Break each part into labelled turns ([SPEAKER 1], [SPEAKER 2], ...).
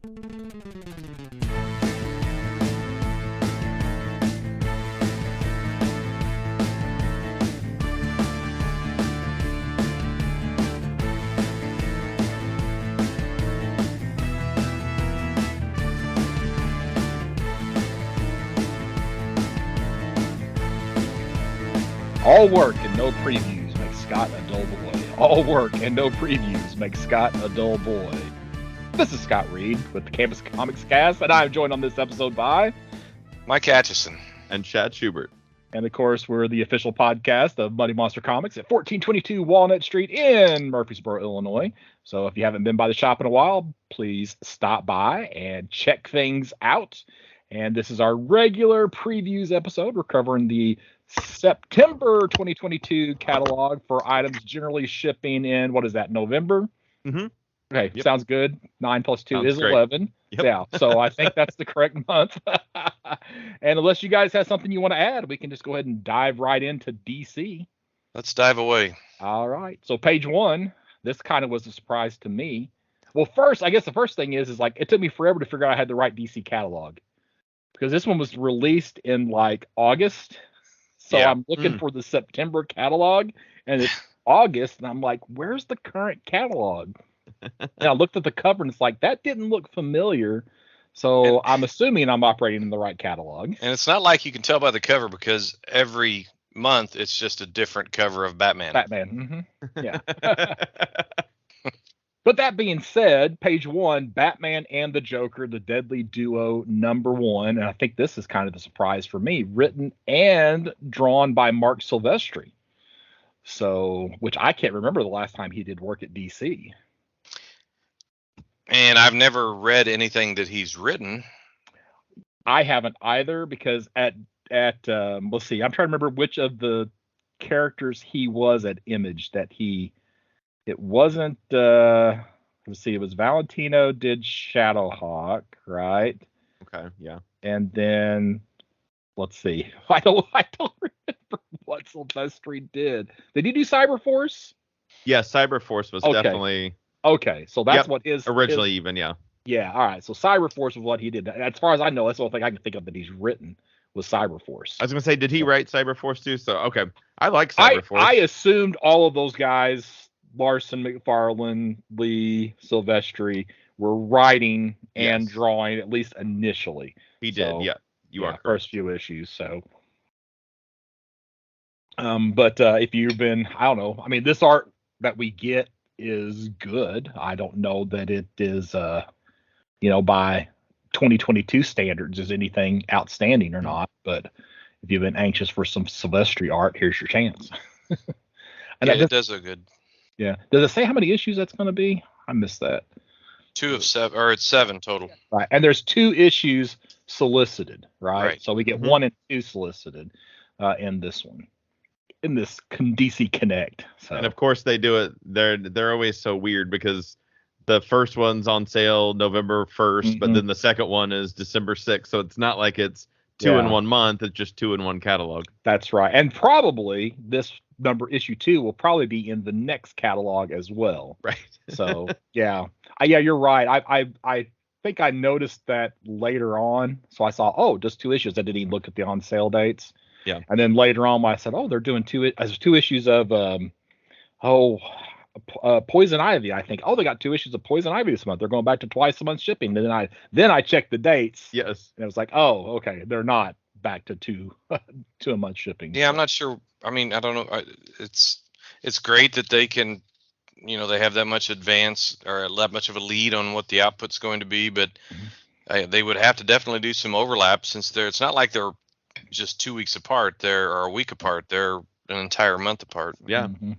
[SPEAKER 1] All work and no previews make Scott a dull boy. All work and no previews make Scott a dull boy. This is Scott Reed with the Campus Comics Cast, and I'm joined on this episode by
[SPEAKER 2] Mike Atchison
[SPEAKER 3] and Shaad Schubert.
[SPEAKER 1] And of course, we're the official podcast of Muddy Monster Comics at 1422 Walnut Street in Murfreesboro, Illinois. So if you haven't been by the shop in a while, please stop by and check things out. And this is our regular previews episode. We're covering the September 2022 catalog for items generally shipping in, what is that, November?
[SPEAKER 3] Mm-hmm.
[SPEAKER 1] Okay,
[SPEAKER 3] yep.
[SPEAKER 1] Sounds good. 9 plus 2
[SPEAKER 3] sounds
[SPEAKER 1] is
[SPEAKER 3] great.
[SPEAKER 1] 11.
[SPEAKER 3] Yep.
[SPEAKER 1] Yeah, so I think that's the correct month. And unless you guys have something you want to add, we can just go ahead and dive right into DC.
[SPEAKER 2] Let's dive away.
[SPEAKER 1] All right. So page 1, this kind of was a surprise to me. Well, first, I guess the first thing is like it took me forever to figure out I had the right DC catalog. Because this one was released in like August. So
[SPEAKER 2] Yeah.
[SPEAKER 1] I'm looking for the September catalog, and it's August, and I'm like, where's the current catalog? And I looked at the cover, and it's like, that didn't look familiar. So I'm assuming I'm operating in the right catalog.
[SPEAKER 2] And it's not like you can tell by the cover because every month it's just a different cover of Batman.
[SPEAKER 1] Batman. Mm-hmm. Yeah. But that being said, page 1, Batman and the Joker, the Deadly Duo #1. And I think this is kind of the surprise for me, written and drawn by Mark Silvestri. So, which I can't remember the last time he did work at DC.
[SPEAKER 2] And I've never read anything that he's written.
[SPEAKER 1] I haven't either, because at let's see, I'm trying to remember which of the characters he was at Image that it wasn't let's see, it was Valentino did Shadowhawk, right?
[SPEAKER 3] Okay, yeah.
[SPEAKER 1] And then let's see. I don't remember what Silvestri did. Did he do Cyberforce?
[SPEAKER 3] Yeah, Cyberforce was definitely
[SPEAKER 1] okay. So that's what his
[SPEAKER 3] originally even, yeah.
[SPEAKER 1] Yeah, all right. So Cyberforce was what he did. As far as I know, that's the only thing I can think of that he's written was Cyberforce.
[SPEAKER 3] I was gonna say, did he write Cyberforce too? So okay. I like Cyberforce.
[SPEAKER 1] I assumed all of those guys, Larson, McFarlane, Lee, Silvestri, were writing and drawing, at least initially.
[SPEAKER 3] He did,
[SPEAKER 1] so,
[SPEAKER 3] yeah. You are correct.
[SPEAKER 1] First few issues, so. But if you've been, I don't know. I mean, this art that we get is good. I don't know that it is, by 2022 standards is anything outstanding or not. But if you've been anxious for some Silvestri art, here's your chance.
[SPEAKER 2] And it does look good.
[SPEAKER 1] Yeah. Does it say how many issues that's going to be? I missed that.
[SPEAKER 2] 2 of 7, or it's 7 total.
[SPEAKER 1] Right. And there's 2 issues solicited, right? So we get 1 and 2 solicited in this one, in this DC Connect. So.
[SPEAKER 3] And of course they do it. They're always so weird because the first one's on sale November 1st, but then the second one is December 6th. So it's not like it's 2 in 1 month. It's just 2 in 1 catalog.
[SPEAKER 1] That's right. And probably this issue 2 will probably be in the next catalog as well.
[SPEAKER 3] Right.
[SPEAKER 1] So yeah, you're right. I think I noticed that later on. So I saw, just 2 issues. I didn't even look at the on sale dates.
[SPEAKER 3] Yeah.
[SPEAKER 1] And then later on, I said, they're doing 2 issues of Poison Ivy. I think, they got 2 issues of Poison Ivy this month. They're going back to twice a month shipping. And then I checked the dates.
[SPEAKER 3] Yes.
[SPEAKER 1] And I was like, okay, they're not back to 2 a month shipping.
[SPEAKER 2] Yeah, I'm not sure. I mean, I don't know. It's great that they can, they have that much advance or that much of a lead on what the output's going to be, but they would have to definitely do some overlap since it's not like they're just 2 weeks apart. Or a week apart. They're an entire month apart.
[SPEAKER 3] Yeah.
[SPEAKER 1] Mm-hmm.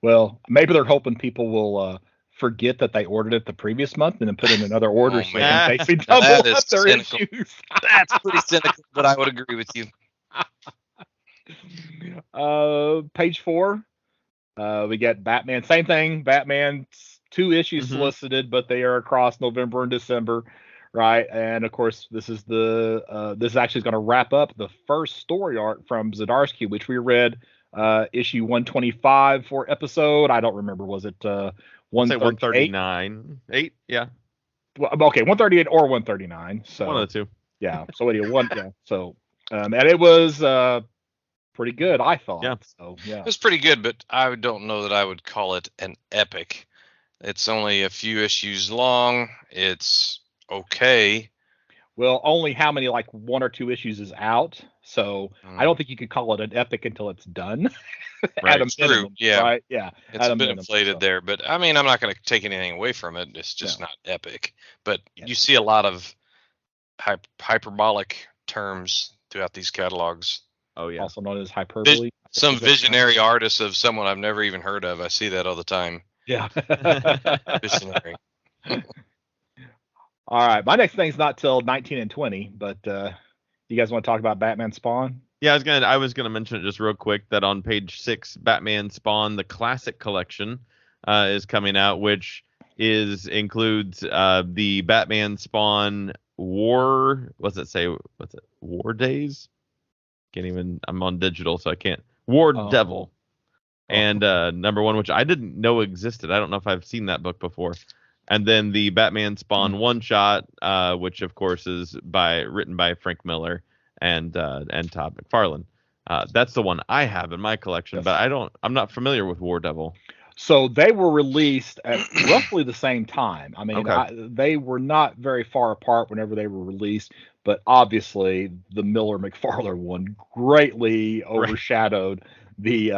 [SPEAKER 1] Well, maybe they're hoping people will forget that they ordered it the previous month and then put in another order so they can double up their issues.
[SPEAKER 2] That's pretty cynical, but I would agree with you.
[SPEAKER 1] Page 4, we get Batman. Same thing. Batman, 2 issues solicited, but they are across November and December, right? And of course, this is this actually is going to wrap up the first story arc from Zdarsky, which we read issue 125 for episode. I don't remember. Was it 138?
[SPEAKER 3] 139? 8? Yeah.
[SPEAKER 1] well, okay, 138 or 139. So
[SPEAKER 3] one of the two.
[SPEAKER 1] yeah. So what do you want? Yeah. So and it was pretty good, I thought.
[SPEAKER 3] Yeah.
[SPEAKER 1] So yeah.
[SPEAKER 2] It was pretty good, but I don't know that I would call it an epic. It's only a few issues long. It's okay.
[SPEAKER 1] Well, only how many, like 1 or 2 issues is out. So I don't think you could call it an epic until it's done.
[SPEAKER 3] Right.
[SPEAKER 1] At a
[SPEAKER 2] It's true.
[SPEAKER 1] minimum,
[SPEAKER 2] Yeah.
[SPEAKER 1] right? Yeah.
[SPEAKER 2] It's
[SPEAKER 1] At
[SPEAKER 2] a
[SPEAKER 1] a
[SPEAKER 2] bit
[SPEAKER 1] minimum.
[SPEAKER 2] inflated
[SPEAKER 1] So,
[SPEAKER 2] there, but I mean, I'm not going to take anything away from it. It's just
[SPEAKER 1] no.
[SPEAKER 2] not epic. But
[SPEAKER 1] Yeah.
[SPEAKER 2] you see a lot of hyperbolic terms throughout these catalogs.
[SPEAKER 3] Oh yeah.
[SPEAKER 1] Also known as hyperbole.
[SPEAKER 2] Some visionary artist of someone I've never even heard of. I see that all the time.
[SPEAKER 1] Yeah.
[SPEAKER 2] Visionary.
[SPEAKER 1] All right. My next thing's not till 19 and 20, but you guys want to talk about Batman Spawn?
[SPEAKER 3] Yeah, I was gonna mention it just real quick that on page 6, Batman Spawn, the classic collection, is coming out, which includes the Batman Spawn War. What's it say? What's it? War Days? Can't even. I'm on digital, so I can't. War Devil. And number 1, which I didn't know existed. I don't know if I've seen that book before. And then the Batman Spawn one shot, which of course is written by Frank Miller and Todd McFarlane. That's the one I have in my collection,
[SPEAKER 1] Yes.
[SPEAKER 3] but I'm not familiar with War Devil.
[SPEAKER 1] So they were released at roughly the same time. I mean,
[SPEAKER 3] Okay.
[SPEAKER 1] they were not very far apart whenever they were released, but obviously the Miller McFarlane one greatly overshadowed the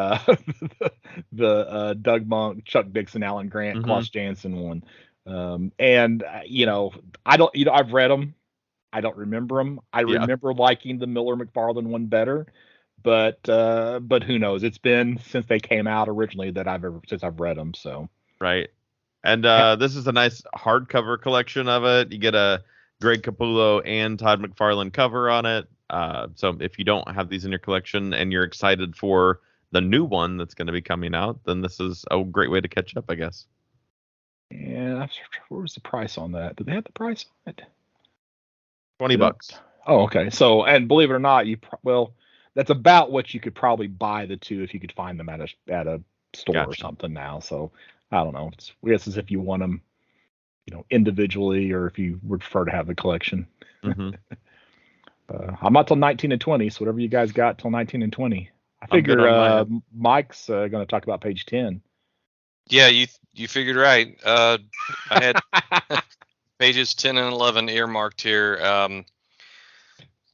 [SPEAKER 1] the Doug Monk, Chuck Dixon, Alan Grant, Klaus Janson one. And I've read them. I don't remember them. I remember liking the Miller McFarlane one better. But who knows? It's been since they came out originally that I've read them. So
[SPEAKER 3] right, and this is a nice hardcover collection of it. You get a Greg Capullo and Todd McFarlane cover on it. So if you don't have these in your collection and you're excited for the new one that's going to be coming out, then this is a great way to catch up, I guess.
[SPEAKER 1] Yeah, where was the price on that? Did they have the price on it?
[SPEAKER 3] $20.
[SPEAKER 1] Oh, okay. So, and believe it or not, that's about what you could probably buy the two if you could find them at a store or something now. So I don't know. I guess it's if you want them, individually, or if you would prefer to have the collection. I'm not till 19 and 20, so whatever you guys got till 19 and 20. I figure Mike's going to talk about page 10.
[SPEAKER 2] Yeah, you figured right. I had pages 10 and 11 earmarked here.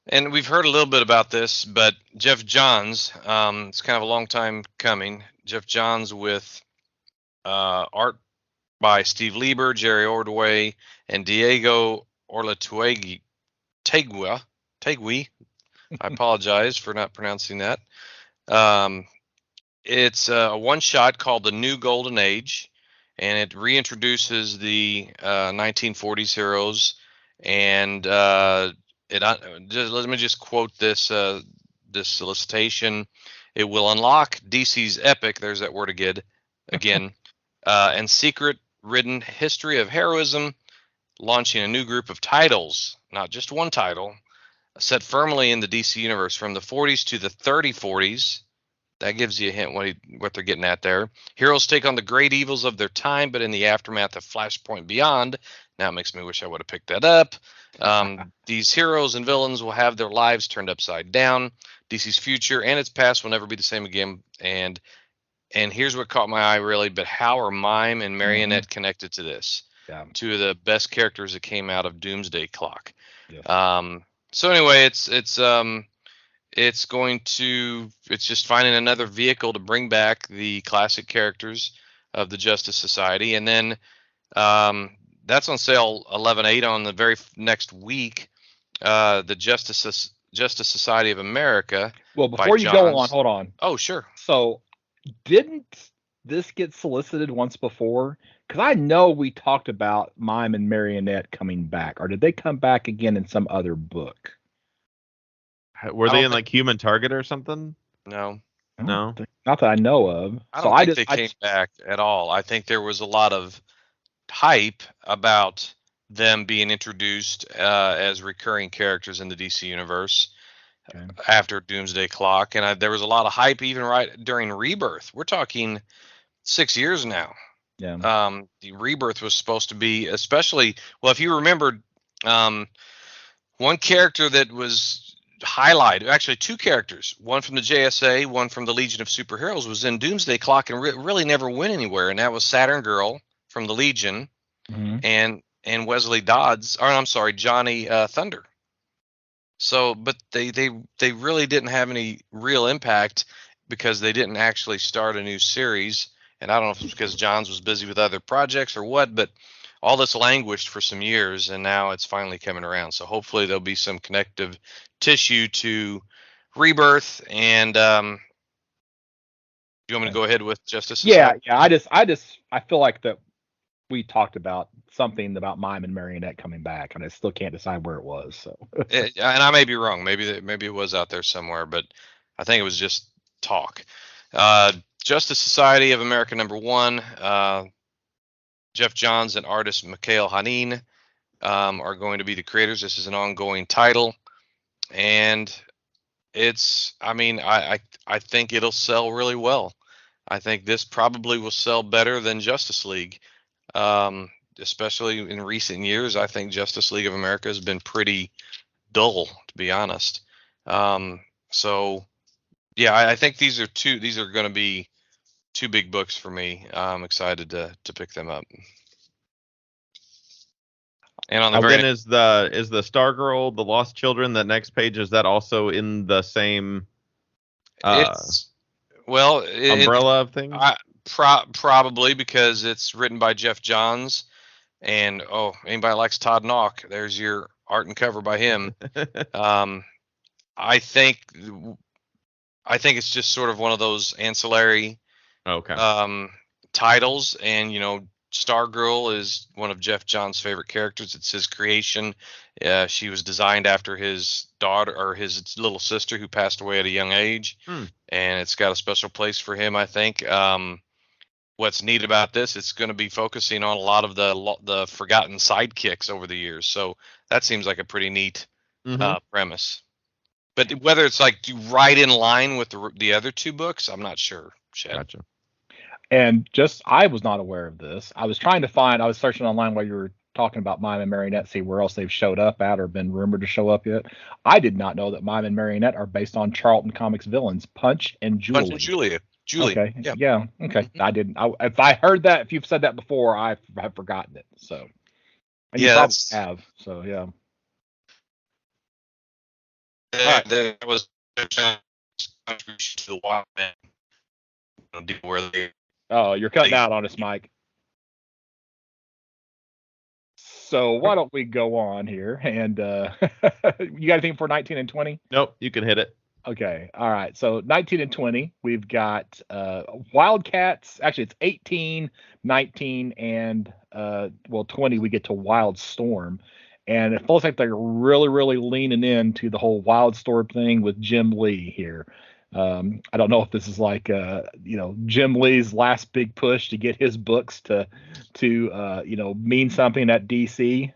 [SPEAKER 2] And we've heard a little bit about this, but Jeff Johns, it's kind of a long time coming. Jeff Johns with art by Steve Lieber, Jerry Ordway, and Diego Orlatuegui. Tegui. I apologize for not pronouncing that. It's a one-shot called The New Golden Age, and it reintroduces the 1940s heroes. And let me just quote this solicitation. It will unlock DC's epic, there's that word again, and secret-ridden history of heroism, launching a new group of titles, not just one title, set firmly in the DC universe from the 40s to the 3040s. That gives you a hint what they're getting at there. Heroes take on the great evils of their time, but in the aftermath of Flashpoint Beyond. Now it makes me wish I would have picked that up. These heroes and villains will have their lives turned upside down. DC's future and its past will never be the same again. And here's what caught my eye really, but how are Mime and Marionette connected to this?
[SPEAKER 1] Yeah.
[SPEAKER 2] Two of the best characters that came out of Doomsday Clock.
[SPEAKER 1] Yes.
[SPEAKER 2] So anyway, it's just finding another vehicle to bring back the classic characters of the Justice Society. And then that's on sale 11/8 on the very next week. The Justice Society of America.
[SPEAKER 1] Well, before you go on, hold on.
[SPEAKER 2] Oh, sure.
[SPEAKER 1] So didn't this get solicited once before? Because I know we talked about Mime and Marionette coming back. Or did they come back again in some other book?
[SPEAKER 3] Were they in like Human Target or something?
[SPEAKER 2] No.
[SPEAKER 3] No.
[SPEAKER 1] Not that I know of.
[SPEAKER 2] I don't think they came back at all. I think there was a lot of hype about them being introduced as recurring characters in the DC universe after Doomsday Clock. And there was a lot of hype even right during Rebirth. We're talking 6 years now. The Rebirth was supposed to be, especially, well, if you remembered, one character that was highlighted, actually two characters, one from the JSA, one from the Legion of Superheroes, was in Doomsday Clock and really never went anywhere, and that was Saturn Girl from the Legion, and Wesley Dodds, or I'm sorry, Johnny Thunder. So, but they really didn't have any real impact because they didn't actually start a new series. And I don't know if it's because Johns was busy with other projects or what, but all this languished for some years, and now it's finally coming around. So hopefully there'll be some connective tissue to Rebirth. And you want me to go ahead with Justice Society?
[SPEAKER 1] Yeah. I feel like that we talked about something about Mime and Marionette coming back, and I still can't decide where it was. So,
[SPEAKER 2] And I may be wrong. Maybe it was out there somewhere, but I think it was just talk. Justice Society of America #1. Jeff Johns and artist Mikhail Hanin are going to be the creators. This is an ongoing title, and I think it'll sell really well. I think this probably will sell better than Justice League, especially in recent years. I think Justice League of America has been pretty dull, to be honest. So yeah, I think these are going to be two big books for me. I'm excited to pick them up. And on the
[SPEAKER 3] then is the Stargirl, the Lost Children, that next page, is that also in the same umbrella of things?
[SPEAKER 2] Probably, because it's written by Jeff Johns, and anybody likes Todd Nauck, there's your art and cover by him. I think it's just sort of one of those ancillary titles, and Stargirl is one of Jeff Johns' favorite characters. It's his creation. She was designed after his daughter, or his little sister, who passed away at a young age, and it's got a special place for him, I think. What's neat about this, it's going to be focusing on a lot of the forgotten sidekicks over the years, so that seems like a pretty neat premise. But whether it's like right in line with the other two books, I'm not sure. Shaad.
[SPEAKER 3] Gotcha.
[SPEAKER 1] And I was not aware of this. I was searching online while you were talking about Mime and Marionette, see where else they've showed up at or been rumored to show up yet. I did not know that Mime and Marionette are based on Charlton Comics villains Punch and Julie.
[SPEAKER 2] Punch and Julia.
[SPEAKER 1] Okay.
[SPEAKER 2] Yep.
[SPEAKER 1] Yeah. Okay. I didn't. If I heard that, if you've said that before, I have forgotten it. So. And you probably have. So yeah.
[SPEAKER 2] That was a contribution to the Wild Man. Where they.
[SPEAKER 1] Oh, you're cutting out on us, Mike. So why don't we go on here? And you got anything for 19 and 20?
[SPEAKER 3] Nope, you can hit it.
[SPEAKER 1] Okay. All right. So 19 and 20, we've got Wildcats. Actually, it's 18, 19, and 20. We get to Wildstorm. And it feels like they're really, really leaning into the whole Wildstorm thing with Jim Lee here. I don't know if this is like Jim Lee's last big push to get his books to mean something at DC.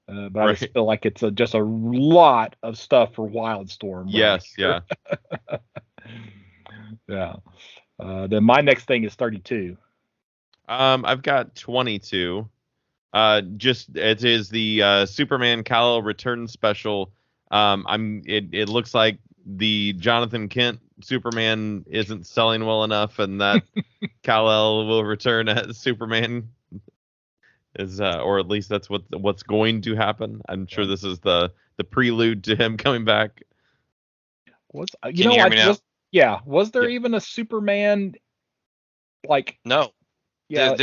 [SPEAKER 1] But I just feel like it's just a lot of stuff for Wildstorm.
[SPEAKER 3] Yes, yeah.
[SPEAKER 1] Yeah. Then my next thing is 32.
[SPEAKER 3] I've got 22. It is the Superman Kal-El return special. It looks like the Jonathan Kent Superman isn't selling well enough, and that Kal-El will return as Superman. Or at least that's what's going to happen. I'm sure this is the prelude to him coming back.
[SPEAKER 1] Was there even a Superman?
[SPEAKER 2] No.
[SPEAKER 1] Yeah,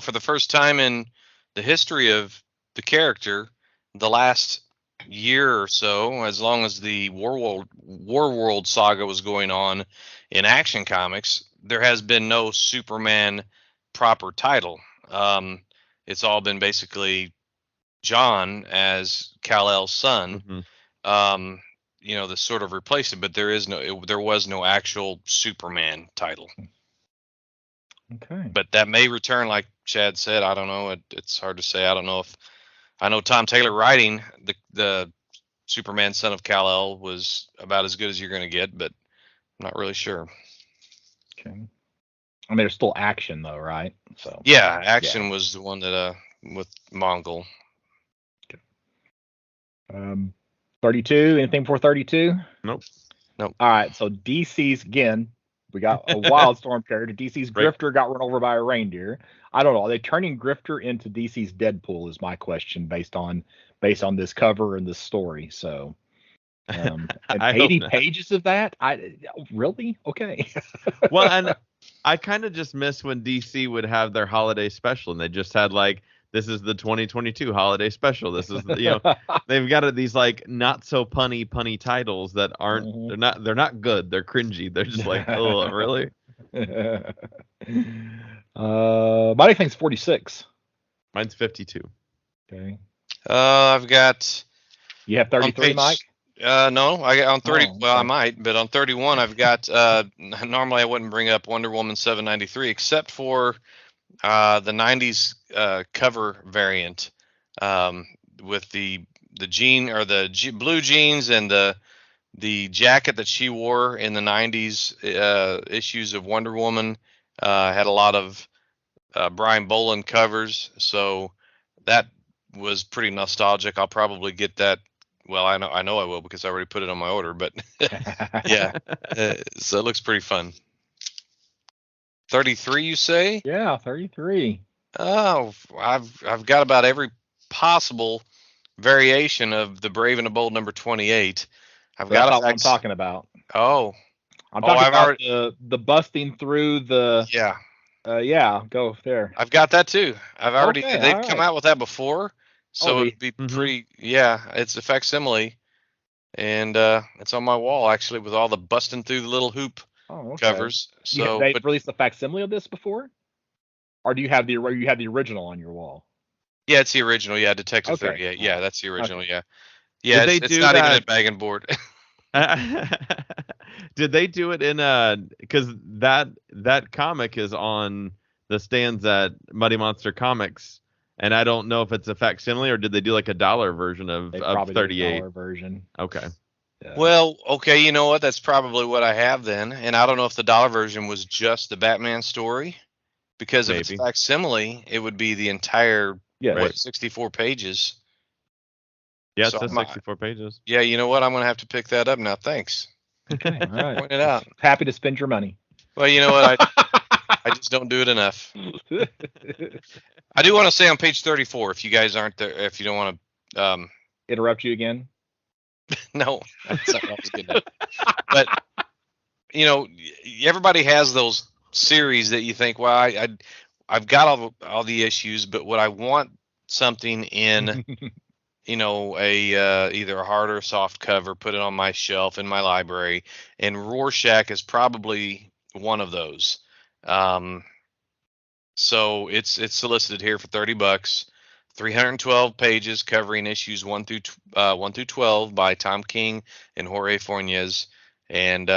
[SPEAKER 2] for the first time in the history of the character, the last year or so, as long as the War World saga was going on in Action Comics, there has been no Superman proper title. It's all been basically John as Kal-El's son. The sort of replaced it, but there was no actual Superman title.
[SPEAKER 1] Okay.
[SPEAKER 2] But that may return, like Shaad said. I don't know. It's hard to say. I don't know if I know Tom Taylor writing the Superman son of Kal-El was about as good as you're going to get, but I'm not really sure.
[SPEAKER 1] Okay. I mean, there's still Action though, right? So
[SPEAKER 2] Yeah, Action was the one that with Mongol.
[SPEAKER 1] 32. Anything for 32?
[SPEAKER 3] Nope.
[SPEAKER 2] Nope.
[SPEAKER 1] All right. So DC's again. We got a Wildstorm character. DC's
[SPEAKER 3] Right.
[SPEAKER 1] Grifter got run over by a reindeer. I don't know. Are they turning Grifter into DC's Deadpool? Is my question based on this cover and this story. So, and
[SPEAKER 3] I
[SPEAKER 1] 80
[SPEAKER 3] hope not.
[SPEAKER 1] pages of that. I really okay.
[SPEAKER 3] Well, and I kind of just miss when DC would have their holiday special, and they just had like, this is the 2022 holiday special. This is they've got these like not so punny titles that aren't they're not good. They're cringy. They're just like, oh really?
[SPEAKER 1] My next thing's 46.
[SPEAKER 3] Mine's 52.
[SPEAKER 1] Okay.
[SPEAKER 2] I've got.
[SPEAKER 1] You have 33, Mike?
[SPEAKER 2] No, I got on 30.
[SPEAKER 1] Oh, okay.
[SPEAKER 2] Well, I might, but on 31, I've got. Normally, I wouldn't bring up Wonder Woman 793, except for the 90s cover variant with the jean or the blue jeans and the jacket that she wore in the 90s issues of Wonder Woman. Had a lot of Brian Boland covers, so that was pretty nostalgic. I'll probably get that. Well, I know I will because I already put it on my order. But yeah, so it looks pretty fun. 33, you say?
[SPEAKER 1] Yeah, 33.
[SPEAKER 2] Oh, I've got about every possible variation of the Brave and the Bold number 28. I've got
[SPEAKER 1] That's what I'm talking about.
[SPEAKER 2] Oh,
[SPEAKER 1] I'm talking about the busting through the.
[SPEAKER 2] Yeah.
[SPEAKER 1] Yeah, go there.
[SPEAKER 2] I've got that too. I've already they've come out with that before, so it'd be pretty. Yeah, it's a facsimile, and it's on my wall actually with all the busting through the little hoop covers. So
[SPEAKER 1] they've released a facsimile of this before, or do you have the original on your wall?
[SPEAKER 2] Yeah, it's the original. Yeah, Detective 38. Yeah, that's the original. Okay. Yeah, it's
[SPEAKER 3] do
[SPEAKER 2] not
[SPEAKER 3] that?
[SPEAKER 2] even a bag and board.
[SPEAKER 3] Did they do it in because that comic is on the stands at Muddy Monster Comics, and I don't know if it's a facsimile or did they do like a $1 version of 38
[SPEAKER 1] $1 version.
[SPEAKER 3] Okay.
[SPEAKER 1] Yeah.
[SPEAKER 2] Well, okay, you know what? That's probably what I have then, and I don't know if the $1 version was just the Batman story, because if it's facsimile, it would be the entire 64 pages.
[SPEAKER 3] Yeah, so it says 64 pages.
[SPEAKER 2] Yeah, you know what? I'm going to have to pick that up now. Thanks.
[SPEAKER 1] Okay, all right.
[SPEAKER 2] Point it out.
[SPEAKER 1] Happy to spend your money.
[SPEAKER 2] Well, you know what? I just don't do it enough. I do want to say on page 34, if you guys aren't there, if you don't want to
[SPEAKER 1] interrupt you again.
[SPEAKER 2] No, that's not what I was getting at. But you know, everybody has those series that you think, well, I've got all the issues, but would I want something in you know, either a hard or soft cover, put it on my shelf in my library, and Rorschach is probably one of those. So it's solicited here for $30, 312 pages covering issues 1 through 12 by Tom King and Jorge Fornes, and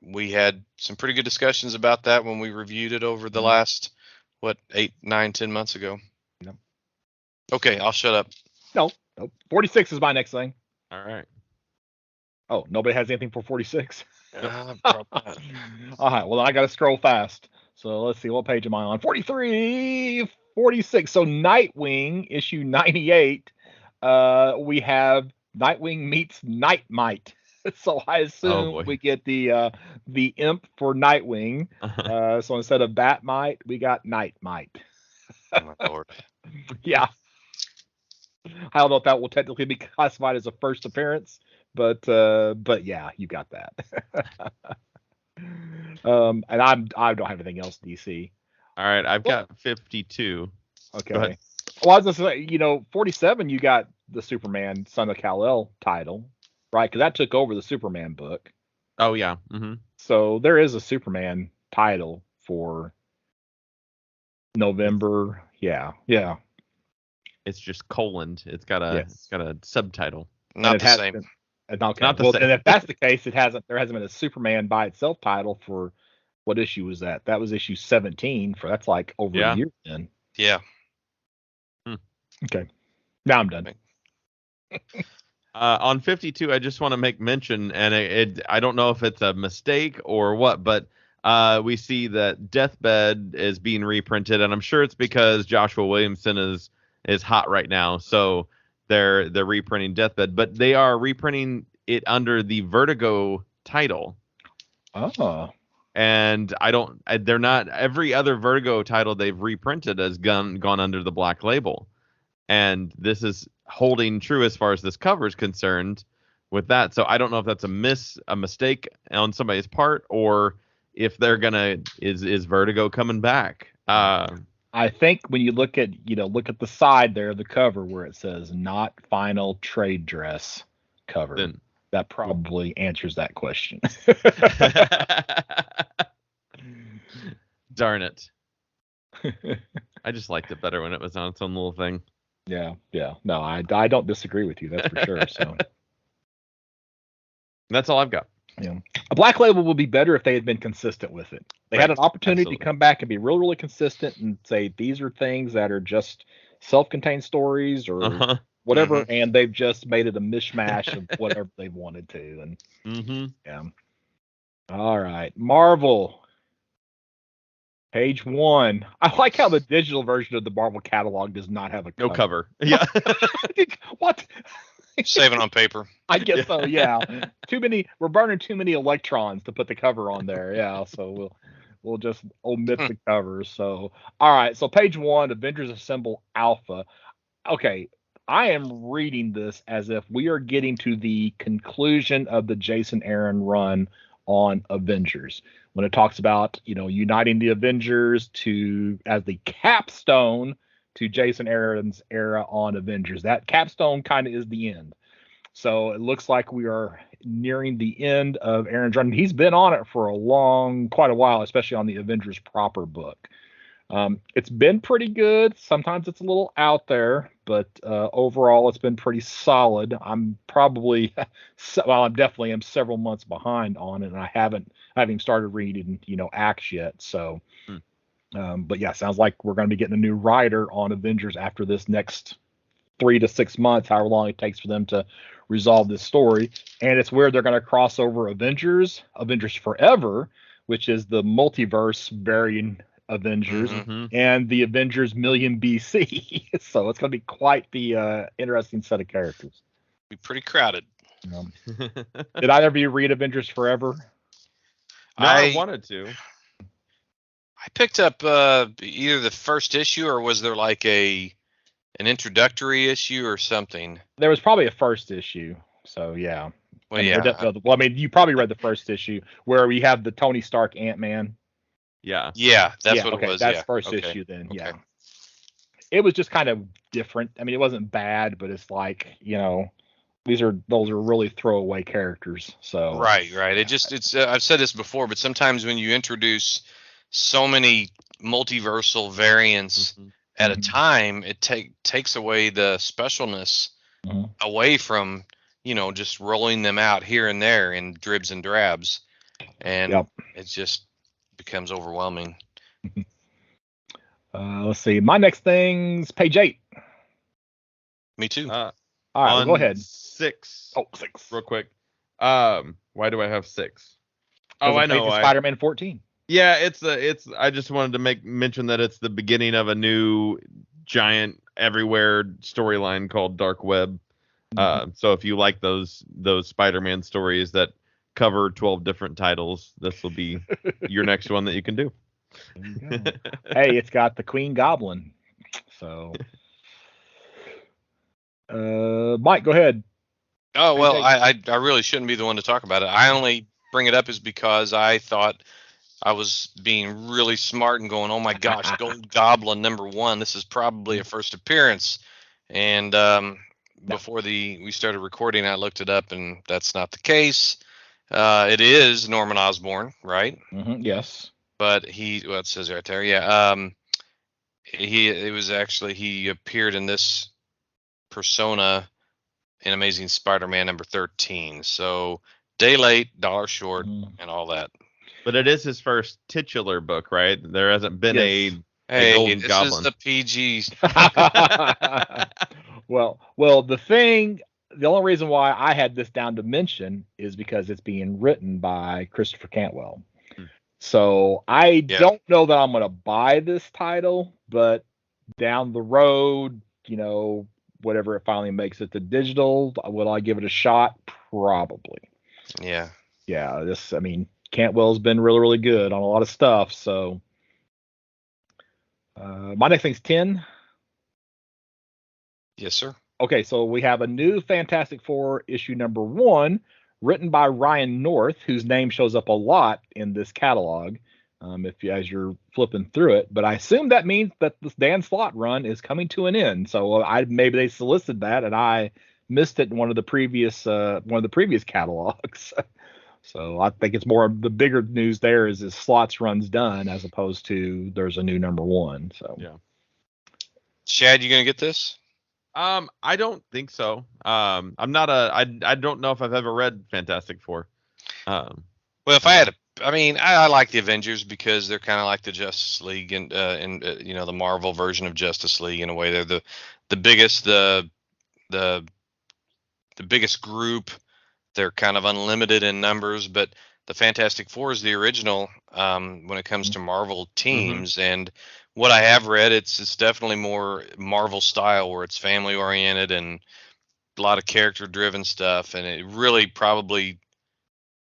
[SPEAKER 2] we had some pretty good discussions about that when we reviewed it over the last 8, 9, 10 months ago.
[SPEAKER 1] Yep.
[SPEAKER 2] Okay, I'll shut up.
[SPEAKER 1] No. 46 is my next thing.
[SPEAKER 3] All right.
[SPEAKER 1] Oh, nobody has anything for 46?
[SPEAKER 2] All
[SPEAKER 1] right, well, I got to scroll fast. So let's see, what page am I on? 43, 46. So Nightwing, issue 98. We have Nightwing meets Nightmite. So I assume we get the imp for Nightwing. So instead of Batmite, we got Nightmite.
[SPEAKER 2] Oh my lord.
[SPEAKER 1] Yeah. I don't know if that will technically be classified as a first appearance, but yeah, you got that. And I don't have anything else DC.
[SPEAKER 3] All right, I've got 52.
[SPEAKER 1] Okay. Well, I was gonna say, 47, you got the Superman Son of Kal-El title, right? Because that took over the Superman book.
[SPEAKER 3] Oh yeah. Mm-hmm.
[SPEAKER 1] So there is a Superman title for November. Yeah.
[SPEAKER 3] It's just colon. It's got a subtitle.
[SPEAKER 2] Not the same.
[SPEAKER 1] Not the same. And if that's the case, there hasn't been a Superman by itself title for what issue was that? That was issue 17. That's like over a year then.
[SPEAKER 2] Yeah.
[SPEAKER 1] Okay. Now I'm done.
[SPEAKER 3] On 52, I just want to make mention, and I don't know if it's a mistake or what, but We see that Deathbed is being reprinted, and I'm sure it's because Joshua Williamson is hot right now, so they're reprinting Deathbed, but they are reprinting it under the Vertigo title.
[SPEAKER 1] Oh.
[SPEAKER 3] And they're not, every other Vertigo title they've reprinted has gone under the Black Label. And this is holding true as far as this cover is concerned with that. So I don't know if that's a mistake on somebody's part, or if they're is Vertigo coming back?
[SPEAKER 1] I think when you look at the side there of the cover where it says "Not Final Trade Dress" cover,
[SPEAKER 3] Then,
[SPEAKER 1] that probably answers that question.
[SPEAKER 3] Darn it. I just liked it better when it was on its own little thing.
[SPEAKER 1] Yeah. No, I don't disagree with you. That's for sure. So
[SPEAKER 3] that's all I've got.
[SPEAKER 1] Yeah. A Black Label would be better if they had been consistent with it. They had an opportunity to come back and be really consistent and say these are things that are just self-contained stories or whatever, and they've just made it a mishmash of whatever they wanted to. And yeah. All right, Marvel. Page 1. I like how the digital version of the Marvel catalog does not have a cover.
[SPEAKER 3] No cover. Yeah.
[SPEAKER 1] What?
[SPEAKER 2] Saving on paper.
[SPEAKER 1] I guess so, yeah. We're burning too many electrons to put the cover on there. Yeah, so we'll just omit the covers. So all right, so page 1, Avengers Assemble Alpha. Okay, I am reading this as if we are getting to the conclusion of the Jason Aaron run on Avengers. When it talks about, uniting the Avengers as the capstone to Jason Aaron's era on Avengers. That capstone kind of is the end. So it looks like we are nearing the end of Aaron's run. He's been on it for quite a while, especially on the Avengers proper book. It's been pretty good. Sometimes it's a little out there, but overall it's been pretty solid. I'm probably, I definitely am several months behind on it, and I haven't started reading, Acts yet. So, but yeah, sounds like we're going to be getting a new writer on Avengers after this next 3 to 6 months, however long it takes for them to resolve this story. And it's where they're going to cross over Avengers Forever, which is the multiverse varying Avengers, and the Avengers Million BC. So it's going to be quite the interesting set of characters.
[SPEAKER 2] Be pretty crowded.
[SPEAKER 1] Did either of you read Avengers Forever?
[SPEAKER 3] No, I wanted to.
[SPEAKER 2] I picked up either the first issue, or was there like an introductory issue or something?
[SPEAKER 1] There was probably a first issue. So yeah.
[SPEAKER 2] Well,
[SPEAKER 1] you probably read the first issue where we have the Tony Stark Ant-Man.
[SPEAKER 3] Yeah.
[SPEAKER 2] Yeah, that's what it was.
[SPEAKER 1] That's first issue then. Okay. Yeah. It was just kind of different. I mean, it wasn't bad, but it's like, those are really throwaway characters. So
[SPEAKER 2] Right. It's I've said this before, but sometimes when you introduce so many multiversal variants at a time, it takes away the specialness away from, just rolling them out here and there in dribs and drabs. And it just becomes overwhelming.
[SPEAKER 1] Let's see. My next thing's page 8.
[SPEAKER 2] Me too.
[SPEAKER 1] All right, go ahead.
[SPEAKER 3] 6.
[SPEAKER 1] Oh, 6.
[SPEAKER 3] Real quick. Why do I have 6? Oh, I know.
[SPEAKER 1] Spider-Man 14.
[SPEAKER 3] Yeah, it's. I just wanted to mention that it's the beginning of a new giant everywhere storyline called Dark Web. So if you like those Spider-Man stories that cover 12 different titles, this will be your next one that you can do.
[SPEAKER 1] Hey, it's got the Queen Goblin. So, Mike, go ahead.
[SPEAKER 2] Oh, well, I really shouldn't be the one to talk about it. I only bring it up is because I thought I was being really smart and going, oh my gosh, Gold Goblin #1. This is probably a first appearance. And before we started recording, I looked it up, and that's not the case. It is Norman Osborn, right?
[SPEAKER 1] Yes.
[SPEAKER 2] But it says right there, yeah. He appeared in this persona in Amazing Spider-Man #13. So day late, dollar short, and all that.
[SPEAKER 3] But it is his first titular book, right? There hasn't been a Golden
[SPEAKER 2] this
[SPEAKER 3] Goblin.
[SPEAKER 2] Is the PG.
[SPEAKER 1] Well, the only reason why I had this down to mention is because it's being written by Christopher Cantwell. So I don't know that I'm going to buy this title, but down the road, whatever it finally makes it to digital, will I give it a shot? Probably.
[SPEAKER 2] Yeah.
[SPEAKER 1] Yeah. Cantwell's been really, really good on a lot of stuff. So my next thing's 10.
[SPEAKER 2] Yes, sir.
[SPEAKER 1] Okay, so we have a new Fantastic Four issue number 1, written by Ryan North, whose name shows up a lot in this catalog. As you're flipping through it, but I assume that means that this Dan Slott run is coming to an end. So maybe they solicited that, and I missed it in one of the previous catalogs. So I think it's more the bigger news there is Slott's run's done as opposed to there's a new number 1. So
[SPEAKER 3] yeah.
[SPEAKER 2] Shad, you gonna get this?
[SPEAKER 3] I don't think so. I'm not I don't know if I've ever read Fantastic Four.
[SPEAKER 2] Well, if I had I like the Avengers because they're kind of like the Justice League and the Marvel version of Justice League in a way. They're the biggest the biggest group. They're kind of unlimited in numbers, but the Fantastic Four is the original when it comes to Marvel teams. Mm-hmm. And what I have read, it's definitely more Marvel style, where it's family oriented and a lot of character driven stuff. And it really probably,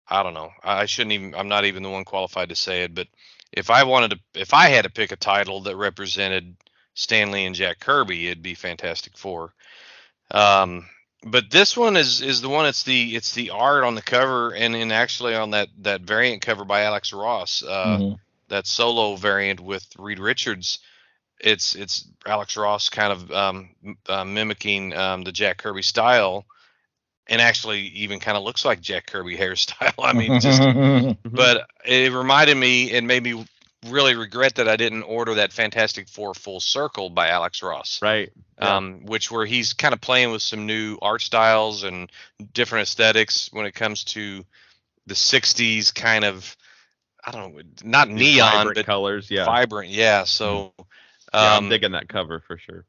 [SPEAKER 2] I don't know, I'm not even the one qualified to say it, but if I had to pick a title that represented Stan Lee and Jack Kirby, it'd be Fantastic Four. But this one is the one. It's the art on the cover and actually on that variant cover by Alex Ross. That solo variant with Reed Richards. It's Alex Ross kind of mimicking the Jack Kirby style, and actually even kind of looks like Jack Kirby hairstyle. I mean, just but it reminded me and made me really regret that I didn't order that Fantastic Four Full Circle by Alex Ross.
[SPEAKER 3] Right.
[SPEAKER 2] Yeah. Where he's kind of playing with some new art styles and different aesthetics when it comes to the 60s kind of, I don't know, not neon, but
[SPEAKER 3] colors. Yeah.
[SPEAKER 2] Vibrant. Yeah. So,
[SPEAKER 3] I'm digging that cover for sure.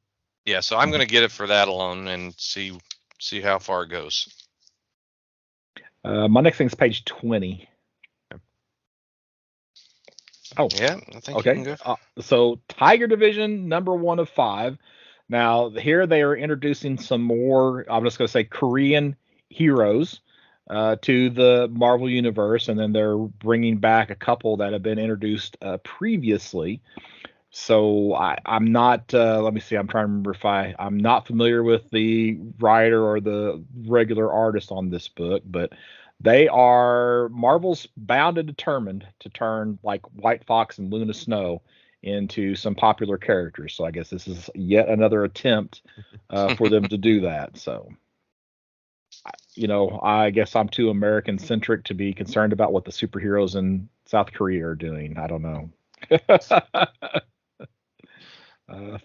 [SPEAKER 2] Yeah. So I'm going to get it for that alone and see how far it goes.
[SPEAKER 1] My next thing is page 20. Oh,
[SPEAKER 2] yeah. I think
[SPEAKER 1] okay.
[SPEAKER 2] You can go.
[SPEAKER 1] So Tiger Division, number 1 of 5. Now here they are introducing some more, I'm just going to say Korean heroes to the Marvel universe, and then they're bringing back a couple that have been introduced previously. So I'm not. Let me see. I'm trying to remember if I'm not familiar with the writer or the regular artist on this book, but they are Marvel's bound and determined to turn like White Fox and Luna Snow into some popular characters. So I guess this is yet another attempt for them to do that. So, I guess I'm too American centric to be concerned about what the superheroes in South Korea are doing. I don't know.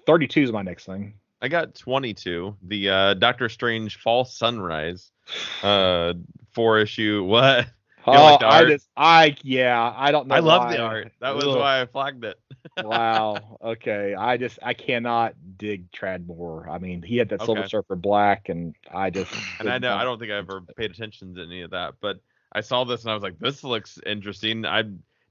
[SPEAKER 1] 32 is my next thing.
[SPEAKER 3] I got 22. The Doctor Strange False Sunrise 4-issue. What?
[SPEAKER 1] Like the art? I don't know.
[SPEAKER 3] I love the art. That was why I flagged it.
[SPEAKER 1] Wow. Okay. I cannot dig Tradmore. I mean, he had that Silver Surfer Black, and I don't
[SPEAKER 3] think I ever paid attention to any of that, but I saw this and I was like, this looks interesting.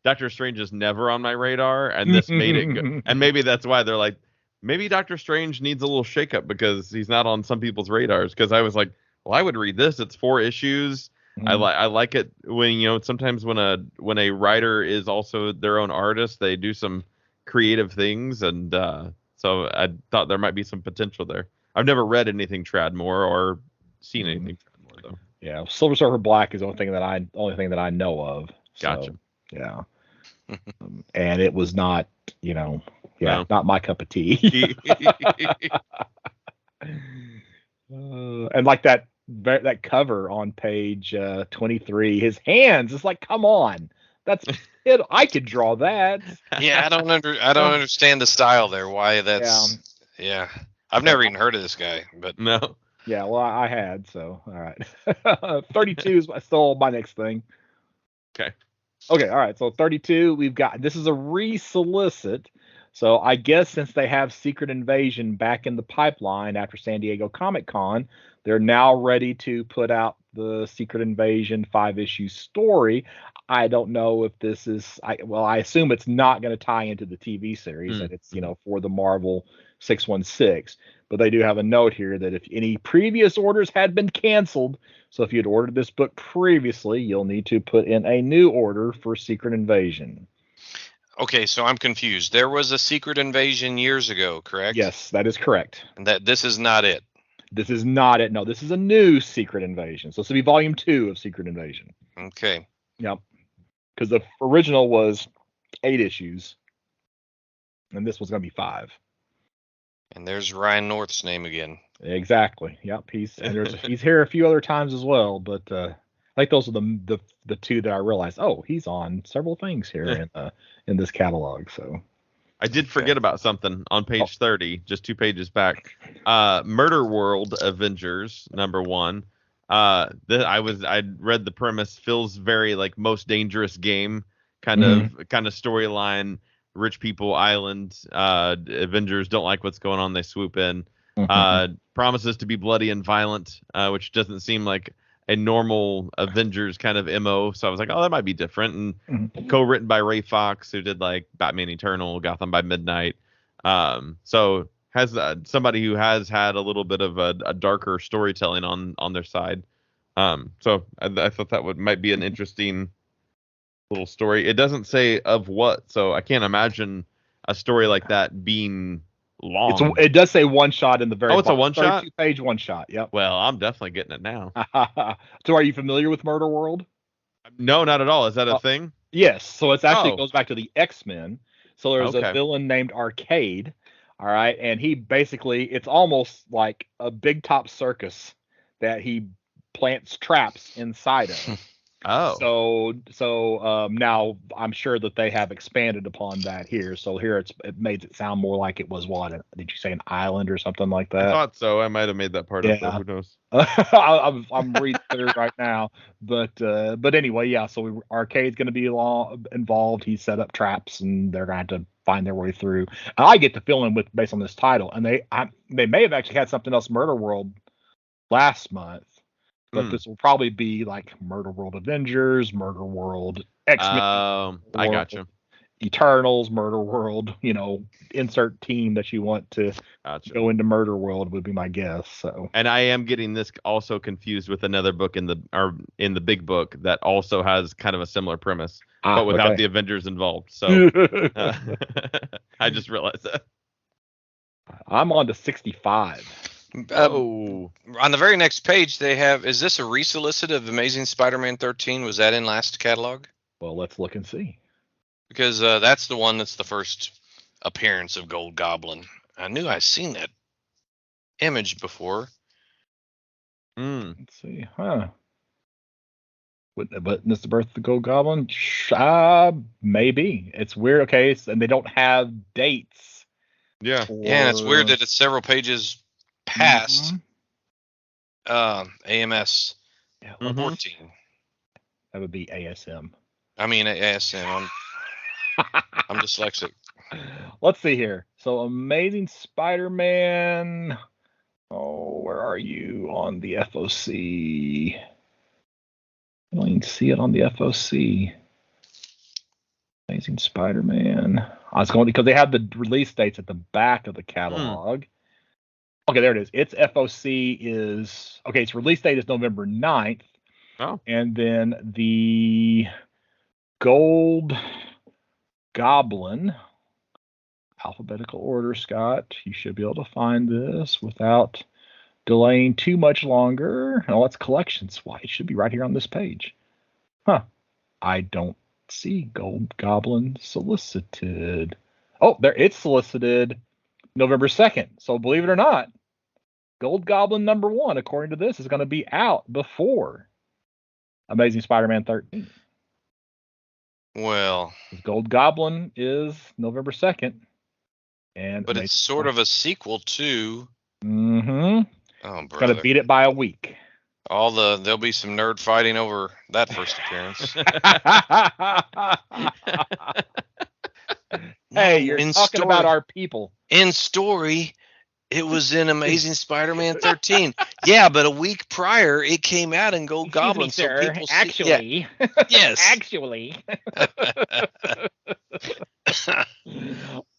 [SPEAKER 3] Doctor Strange is never on my radar, and this made it good. And maybe that's why they're like, maybe Doctor Strange needs a little shakeup because he's not on some people's radars. Because I was like, well, I would read this. It's 4 issues. I like it when sometimes when a writer is also their own artist, they do some creative things, and so I thought there might be some potential there. I've never read anything Tradmore or seen anything Tradmore though.
[SPEAKER 1] Yeah, Silver Surfer Black is the only thing that I know of.
[SPEAKER 3] Gotcha.
[SPEAKER 1] So, yeah. And it was not, not my cup of tea. And like that cover on page 23, his hands, it's like, come on, that's it. I could draw that.
[SPEAKER 2] Yeah, I don't understand the style there. Why that's yeah. I've never even heard of this guy, but
[SPEAKER 3] no.
[SPEAKER 1] Yeah, well, I had, so all right. 32 is still my next thing.
[SPEAKER 3] Okay,
[SPEAKER 1] all right. So 32, we've got, this is a re-solicit. So I guess since they have Secret Invasion back in the pipeline after San Diego Comic-Con, they're now ready to put out the Secret Invasion 5-issue story. I don't know if this is I assume it's not going to tie into the TV series, and it's, for the Marvel 616. But they do have a note here that if any previous orders had been canceled, so if you had ordered this book previously, you'll need to put in a new order for Secret Invasion.
[SPEAKER 2] Okay, so I'm confused. There was a Secret Invasion years ago, correct?
[SPEAKER 1] Yes, that is correct.
[SPEAKER 2] And that this is not it.
[SPEAKER 1] This is not it. No, this is a new Secret Invasion. So this will be volume 2 of Secret Invasion.
[SPEAKER 2] Okay.
[SPEAKER 1] Yep. Because the original was 8 issues, and this was going to be 5.
[SPEAKER 2] And there's Ryan North's name again.
[SPEAKER 1] Exactly. Yep. He's here a few other times as well, but I think those are the two that I realized. Oh, he's on several things here in this catalog. So
[SPEAKER 3] I did forget about something on page 30, just 2 pages back. Murder World Avengers #1. I read the premise. Feels very like Most Dangerous Game kind of storyline. Rich people island. Avengers don't like what's going on. They swoop in. Promises to be bloody and violent, which doesn't seem like a normal Avengers kind of MO. So I was like, oh, that might be different. And co-written by Ray Fox, who did like Batman Eternal, Gotham by Midnight. So has somebody who has had a little bit of a darker storytelling on their side. So I thought that might be an interesting little story. It doesn't say of what, so I can't imagine a story like that being long.
[SPEAKER 1] It does say one shot in the very.
[SPEAKER 3] Oh, it's a one shot.
[SPEAKER 1] 32-page one shot. Yep.
[SPEAKER 3] Well, I'm definitely getting it now.
[SPEAKER 1] So, are you familiar with Murder World?
[SPEAKER 3] No, not at all. Is that a thing?
[SPEAKER 1] Yes. So it actually goes back to the X-Men. So there's a villain named Arcade. All right, and he basically, it's almost like a big top circus that he plants traps inside of. So now I'm sure that they have expanded upon that here. So here it made it sound more like it was did you say an island or something like that?
[SPEAKER 3] I thought so. I might have made that part up. Who knows?
[SPEAKER 1] I'm reading through right now, but anyway, yeah. So Arcade's going to be involved. He set up traps, and they're going to have to find their way through. And I get the feeling based on this title, and they may have actually had something else, Murder World, last month. But this will probably be like Murder World Avengers, Murder World X-Men.
[SPEAKER 3] I got you.
[SPEAKER 1] Eternals, Murder World. Insert team that you want to go into Murder World would be my guess. So. And
[SPEAKER 3] I am getting this also confused with another book in the big book that also has kind of a similar premise, but without the Avengers involved. So I just realized that.
[SPEAKER 1] I'm on to 65.
[SPEAKER 2] On the very next page, they have, is this a resolicit of Amazing Spider-Man 13? Was that in last catalog?
[SPEAKER 1] Well, let's look and see.
[SPEAKER 2] Because that's the one that's the first appearance of Gold Goblin. I knew I'd seen that image before.
[SPEAKER 1] Let's see. Witness the birth of the Gold Goblin? Maybe. It's weird. Okay, and they don't have dates.
[SPEAKER 3] Yeah.
[SPEAKER 2] Yeah, and it's weird that it's several pages past AMS 14.
[SPEAKER 1] That would be ASM.
[SPEAKER 2] I mean ASM. I'm dyslexic.
[SPEAKER 1] Let's see here. So Amazing Spider-Man. Oh, where are you on the FOC? I don't even see it on the FOC. Amazing Spider-Man. I was going because they have the release dates at the back of the catalog. Okay, there it is. Its FOC is its release date is November 9th.
[SPEAKER 3] Oh.
[SPEAKER 1] And then the Gold Goblin, alphabetical order, Scott. You should be able to find this without delaying too much longer. Oh, it's collections. Why? It should be right here on this page. I don't see Gold Goblin solicited. Oh, there it's solicited November 2nd. So believe it or not, Gold Goblin #1, according to this, is going to be out before Amazing Spider-Man 13.
[SPEAKER 2] Well,
[SPEAKER 1] Gold Goblin is November 2nd.
[SPEAKER 2] But it's sort of a sequel to.
[SPEAKER 1] Mm-hmm.
[SPEAKER 2] Oh, brother.
[SPEAKER 1] Going to beat it by a week.
[SPEAKER 2] There'll be some nerd fighting over that first appearance.
[SPEAKER 1] Hey, you're talking about our people.
[SPEAKER 2] In story, it was in Amazing Spider-Man 13. Yeah, but a week prior, it came out in Gold Goblin.
[SPEAKER 1] Excuse me, sir.
[SPEAKER 2] So people
[SPEAKER 1] actually,
[SPEAKER 2] yes.
[SPEAKER 1] Actually.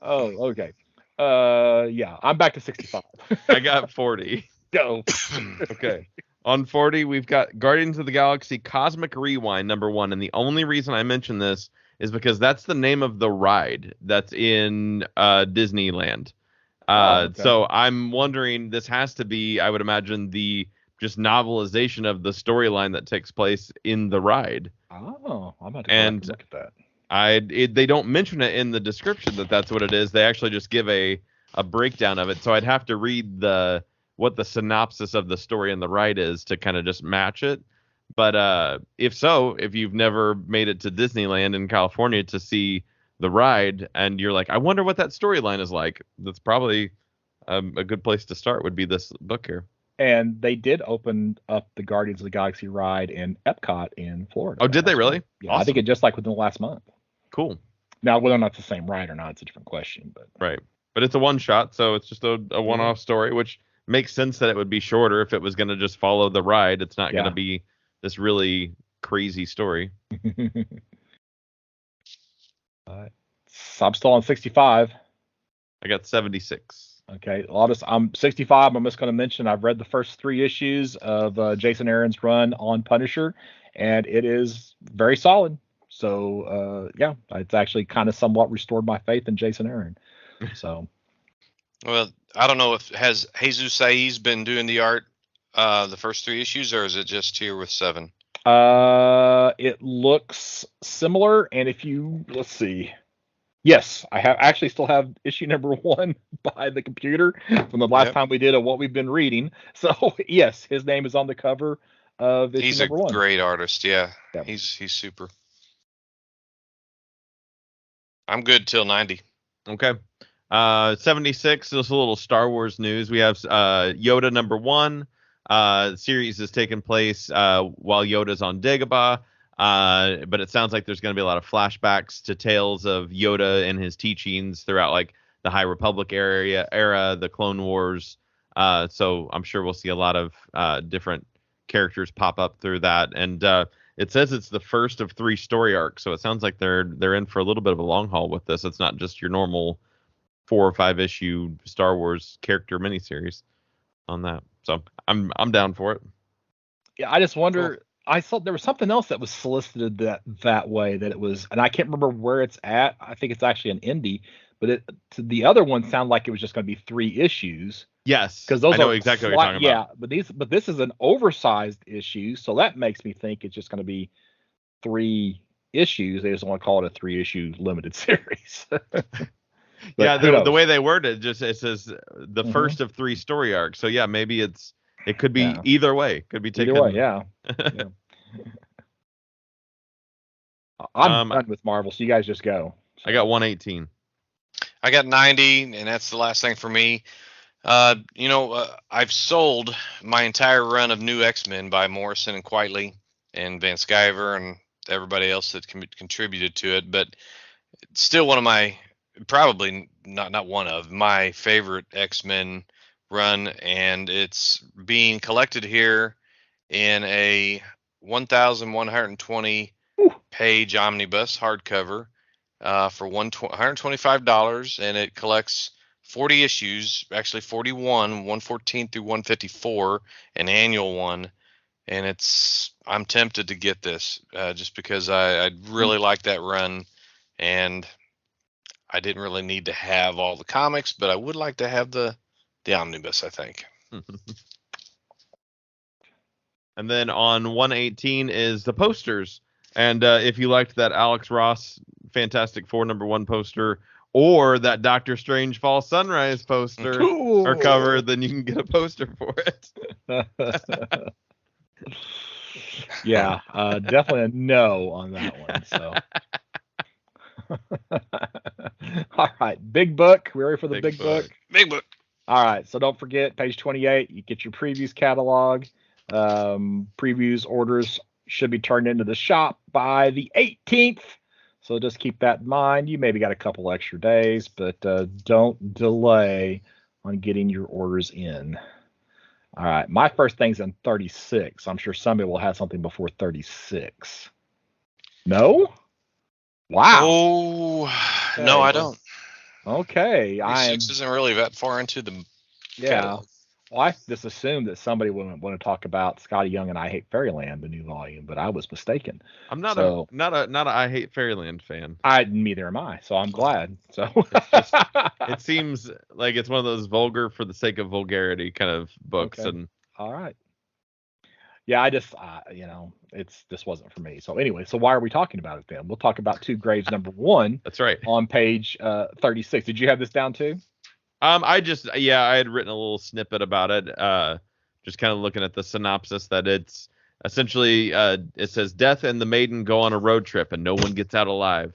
[SPEAKER 1] Oh, okay. Yeah, I'm back to 65.
[SPEAKER 3] I got 40.
[SPEAKER 1] Go.
[SPEAKER 3] Okay. On 40, we've got Guardians of the Galaxy Cosmic Rewind #1, and the only reason I mention this is because that's the name of the ride that's in Disneyland.
[SPEAKER 1] Okay.
[SPEAKER 3] So I'm wondering, this has to be, I would imagine, the just novelization of the storyline that takes place in the ride.
[SPEAKER 1] Oh, I'm about to go back and look at that.
[SPEAKER 3] They don't mention it in the description that that's what it is. They actually just give a breakdown of it. So I'd have to read what the synopsis of the story in the ride is to kind of just match it. But if you've never made it to Disneyland in California to see the ride and you're like, I wonder what that storyline is like, that's probably a good place to start, would be this book here.
[SPEAKER 1] And they did open up the Guardians of the Galaxy ride in Epcot in Florida.
[SPEAKER 3] Oh, did they really?
[SPEAKER 1] Yeah, awesome. I think it just like within the last month.
[SPEAKER 3] Cool.
[SPEAKER 1] Now, whether or not it's the same ride or not, it's a different question. But
[SPEAKER 3] right. But it's a one shot, so it's just a one-off story, which makes sense that it would be shorter if it was going to just follow the ride. It's not going to be this really crazy story.
[SPEAKER 1] I'm still on 65.
[SPEAKER 3] I got 76.
[SPEAKER 1] Okay, I'm 65. I'm just going to mention I've read the first 3 issues of Jason Aaron's run on Punisher, and it is very solid. So it's actually kind of somewhat restored my faith in Jason Aaron. So,
[SPEAKER 2] well, I don't know if has Jesus Saiz been doing the art the first 3 issues, or is it just here with 7?
[SPEAKER 1] It looks similar, and let's see. Yes, I actually still have issue #1 by the computer from the last time we did what we've been reading. So yes, his name is on the cover of issue
[SPEAKER 2] He's
[SPEAKER 1] #1.
[SPEAKER 2] He's a great artist. Yeah. He's super. I'm good till 90.
[SPEAKER 3] Okay. 76 is a little Star Wars news. We have Yoda #1. The series is taking place while Yoda's on Dagobah. But it sounds like there's going to be a lot of flashbacks to tales of Yoda and his teachings throughout like the High Republic era, the Clone Wars. So I'm sure we'll see a lot of different characters pop up through that. And it says it's the first of 3 story arcs, so it sounds like they're in for a little bit of a long haul with this. It's not just your normal 4 or 5 issue Star Wars character miniseries on that. So I'm down for it.
[SPEAKER 1] Yeah, I just wonder. Cool. I saw there was something else that was solicited that way, that it was, and I can't remember where it's at. I think it's actually an indie, but the other one sounded like it was just going to be 3 issues.
[SPEAKER 3] Yes,
[SPEAKER 1] because those
[SPEAKER 3] I know exactly what you're talking about.
[SPEAKER 1] Yeah, but this is an oversized issue, so that makes me think it's just going to be 3 issues. They just want to call it a 3-issue limited series.
[SPEAKER 3] Yeah, the way they worded it says the first of 3 story arcs. So yeah, maybe it could be either way. Could be taken.
[SPEAKER 1] Either way, yeah. I'm done with Marvel, so you guys just go. So.
[SPEAKER 3] I got 118.
[SPEAKER 2] I got 90, and that's the last thing for me. I've sold my entire run of New X-Men by Morrison and Quitely and Van Sciver and everybody else that contributed to it, but it's still one of my, probably not one of my favorite X-Men run, and it's being collected here in a 1,120 page omnibus hardcover for $125, and it collects 40 issues, actually 41, 114 through 154, an annual one, and I'm tempted to get this just because I really like that run, and I didn't really need to have all the comics, but I would like to have the omnibus, I think.
[SPEAKER 3] And then on 118 is the posters. And if you liked that Alex Ross Fantastic Four #1 poster, or that Doctor Strange Fall Sunrise poster or cover, then you can get a poster for it.
[SPEAKER 1] Yeah, definitely a no on that one. So, all right, big book. We ready for the big book?
[SPEAKER 2] Big book.
[SPEAKER 1] All right, so don't forget page 28. You get your previews catalog. Previews orders should be turned into the shop by the 18th. So just keep that in mind. You maybe got a couple extra days, but don't delay on getting your orders in. All right. My first thing's in 36. I'm sure somebody will have something before 36. No? Wow.
[SPEAKER 2] Oh,
[SPEAKER 1] Okay.
[SPEAKER 2] no, I don't.
[SPEAKER 1] Okay.
[SPEAKER 2] 36 isn't really that far into the catalog.
[SPEAKER 1] Well, I just assumed that somebody would want to talk about Scotty Young and I Hate Fairyland, the new volume, but I was mistaken.
[SPEAKER 3] I'm not a I Hate Fairyland fan.
[SPEAKER 1] Neither am I, so I'm glad. So
[SPEAKER 3] it seems like it's one of those vulgar for the sake of vulgarity kind of books.
[SPEAKER 1] Okay.
[SPEAKER 3] And
[SPEAKER 1] all right. Yeah, I just this wasn't for me. So anyway, so why are we talking about it then? We'll talk about Two Graves number 1.
[SPEAKER 3] That's right.
[SPEAKER 1] On page 36. Did you have this down too?
[SPEAKER 3] I had written a little snippet about it. Just kind of looking at the synopsis that it's essentially it says Death and the Maiden go on a road trip and no one gets out alive.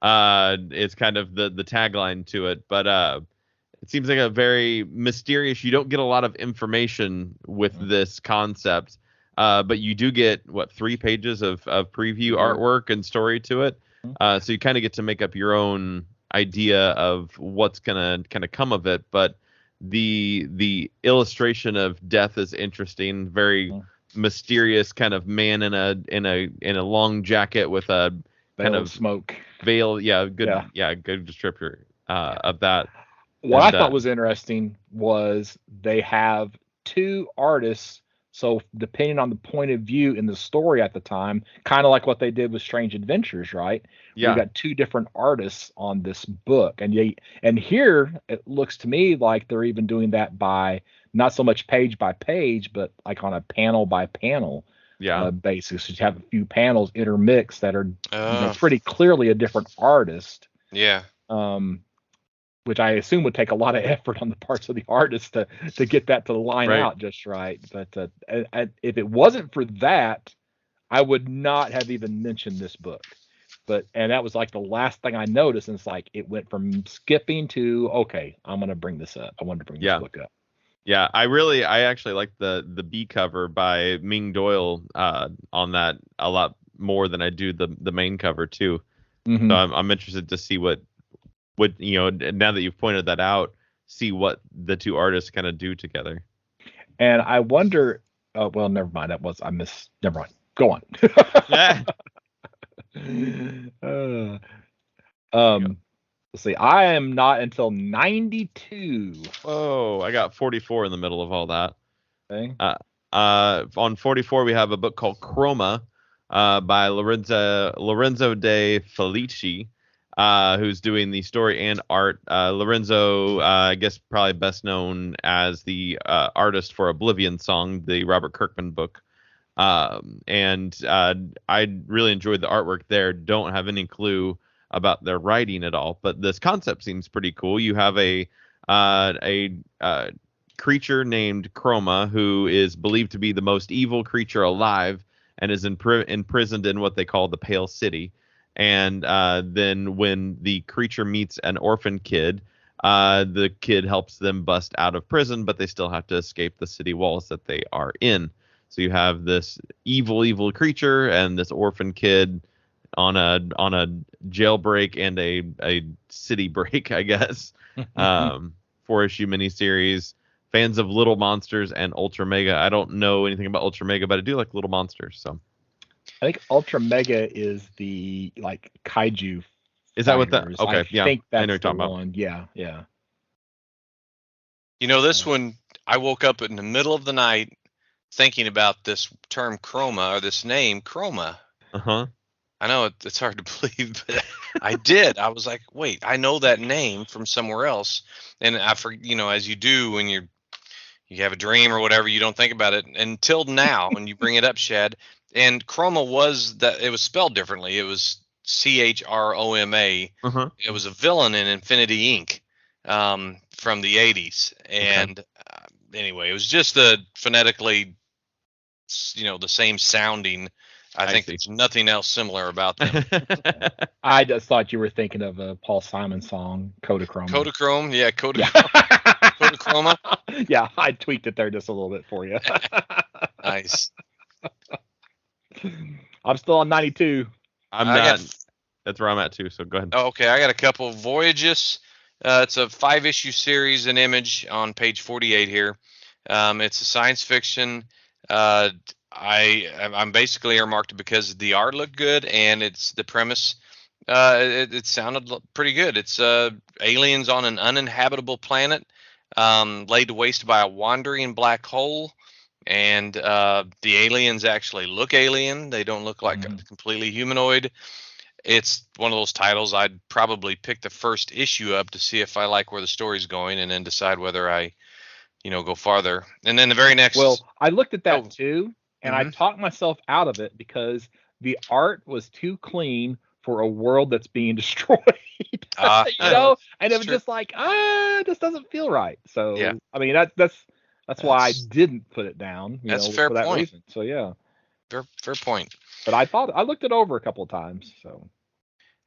[SPEAKER 3] It's kind of the tagline to it, but it seems like a very mysterious. You don't get a lot of information with this concept, but you do get 3 pages of preview artwork and story to it. So you kind of get to make up your own idea of what's gonna kind of come of it. But the illustration of Death is interesting. Very mysterious kind of man in a long jacket with a kind of
[SPEAKER 1] smoke
[SPEAKER 3] veil. Good descriptor of that.
[SPEAKER 1] What I thought was interesting was they have 2 artists. So depending on the point of view in the story at the time, kind of like what they did with Strange Adventures, right?
[SPEAKER 3] Yeah.
[SPEAKER 1] We've got 2 different artists on this book. And here it looks to me like they're even doing that by not so much page by page, but like on a panel by panel basis. You have a few panels intermixed that are pretty clearly a different artist.
[SPEAKER 2] Yeah.
[SPEAKER 1] Which I assume would take a lot of effort on the parts of the artist to get that to line out just right. But if it wasn't for that, I would not have even mentioned this book. And that was like the last thing I noticed. And it's like it went from skipping to, okay, I'm going to bring this up. I wanted to bring this book up.
[SPEAKER 3] Yeah, I actually like the B cover by Ming Doyle on that a lot more than I do the main cover too.
[SPEAKER 1] Mm-hmm.
[SPEAKER 3] So I'm interested to see what now that you've pointed that out, see what the 2 artists kind of do together.
[SPEAKER 1] And I wonder, well, never mind. Never mind. Go on. Let's see. I am not until 92.
[SPEAKER 3] Oh, I got 44 in the middle of all that.
[SPEAKER 1] Okay.
[SPEAKER 3] On 44, we have a book called Chroma by Lorenzo de Felici. Who's doing the story and art. Lorenzo, I guess probably best known as the artist for Oblivion Song, the Robert Kirkman book. And I really enjoyed the artwork there. Don't have any clue about their writing at all, but this concept seems pretty cool. You have a creature named Chroma who is believed to be the most evil creature alive and is imprisoned in what they call the Pale City. And then when the creature meets an orphan kid, the kid helps them bust out of prison, but they still have to escape the city walls that they are in. So you have this evil creature and this orphan kid on a jailbreak and a city break, I guess. 4-issue miniseries. Fans of Little Monsters and Ultra Mega. I don't know anything about Ultra Mega, but I do like Little Monsters. So
[SPEAKER 1] I think Ultra Mega is the kaiju.
[SPEAKER 3] Is that what that? Okay,
[SPEAKER 1] I think that's
[SPEAKER 3] I know you're talking
[SPEAKER 1] the one.
[SPEAKER 3] about.
[SPEAKER 1] Yeah.
[SPEAKER 2] This one, I woke up in the middle of the night thinking about this term chroma, or this name chroma.
[SPEAKER 3] Uh-huh.
[SPEAKER 2] I know it's hard to believe, but I did. I was like, wait, I know that name from somewhere else. And I as you do when you have a dream or whatever, you don't think about it until now when you bring it up, Shaad. And chroma it was spelled differently. It was CHROMA.
[SPEAKER 3] Uh-huh.
[SPEAKER 2] It was a villain in Infinity Inc. From the 80s. And anyway, it was just phonetically, the same sounding. I think there's nothing else similar about them.
[SPEAKER 1] I just thought you were thinking of a Paul Simon song, Kodachrome.
[SPEAKER 2] Kodachrome, yeah, Kodachrome. Kodachroma.
[SPEAKER 1] Yeah, I tweaked it there just a little bit for you.
[SPEAKER 2] Nice.
[SPEAKER 1] I'm still on 92.
[SPEAKER 3] I'm not. That's where I'm at too. So go ahead.
[SPEAKER 2] Oh, okay, I got a couple. Voyages. It's a 5-issue series in Image on page 48 here. It's a science fiction. Uh, I'm basically earmarked because the art looked good and it's the premise. It sounded pretty good. It's aliens on an uninhabitable planet, laid to waste by a wandering black hole, and the aliens actually look alien. They don't look like completely humanoid. It's one of those titles I'd probably pick the first issue up to see if I like where the story's going, and then decide whether I, go farther. And then the very next.
[SPEAKER 1] Well, I looked at that too, and I
[SPEAKER 2] Mhm.
[SPEAKER 1] talked myself out of it because the art was too clean for a world that's being destroyed. And it was
[SPEAKER 2] true.
[SPEAKER 1] just like, this doesn't feel right. So,
[SPEAKER 2] Yeah.
[SPEAKER 1] I mean, that's why I didn't put it down.
[SPEAKER 2] That's a fair
[SPEAKER 1] for that
[SPEAKER 2] point.
[SPEAKER 1] reason. So yeah.
[SPEAKER 2] Fair point.
[SPEAKER 1] But I looked it over a couple of times. So.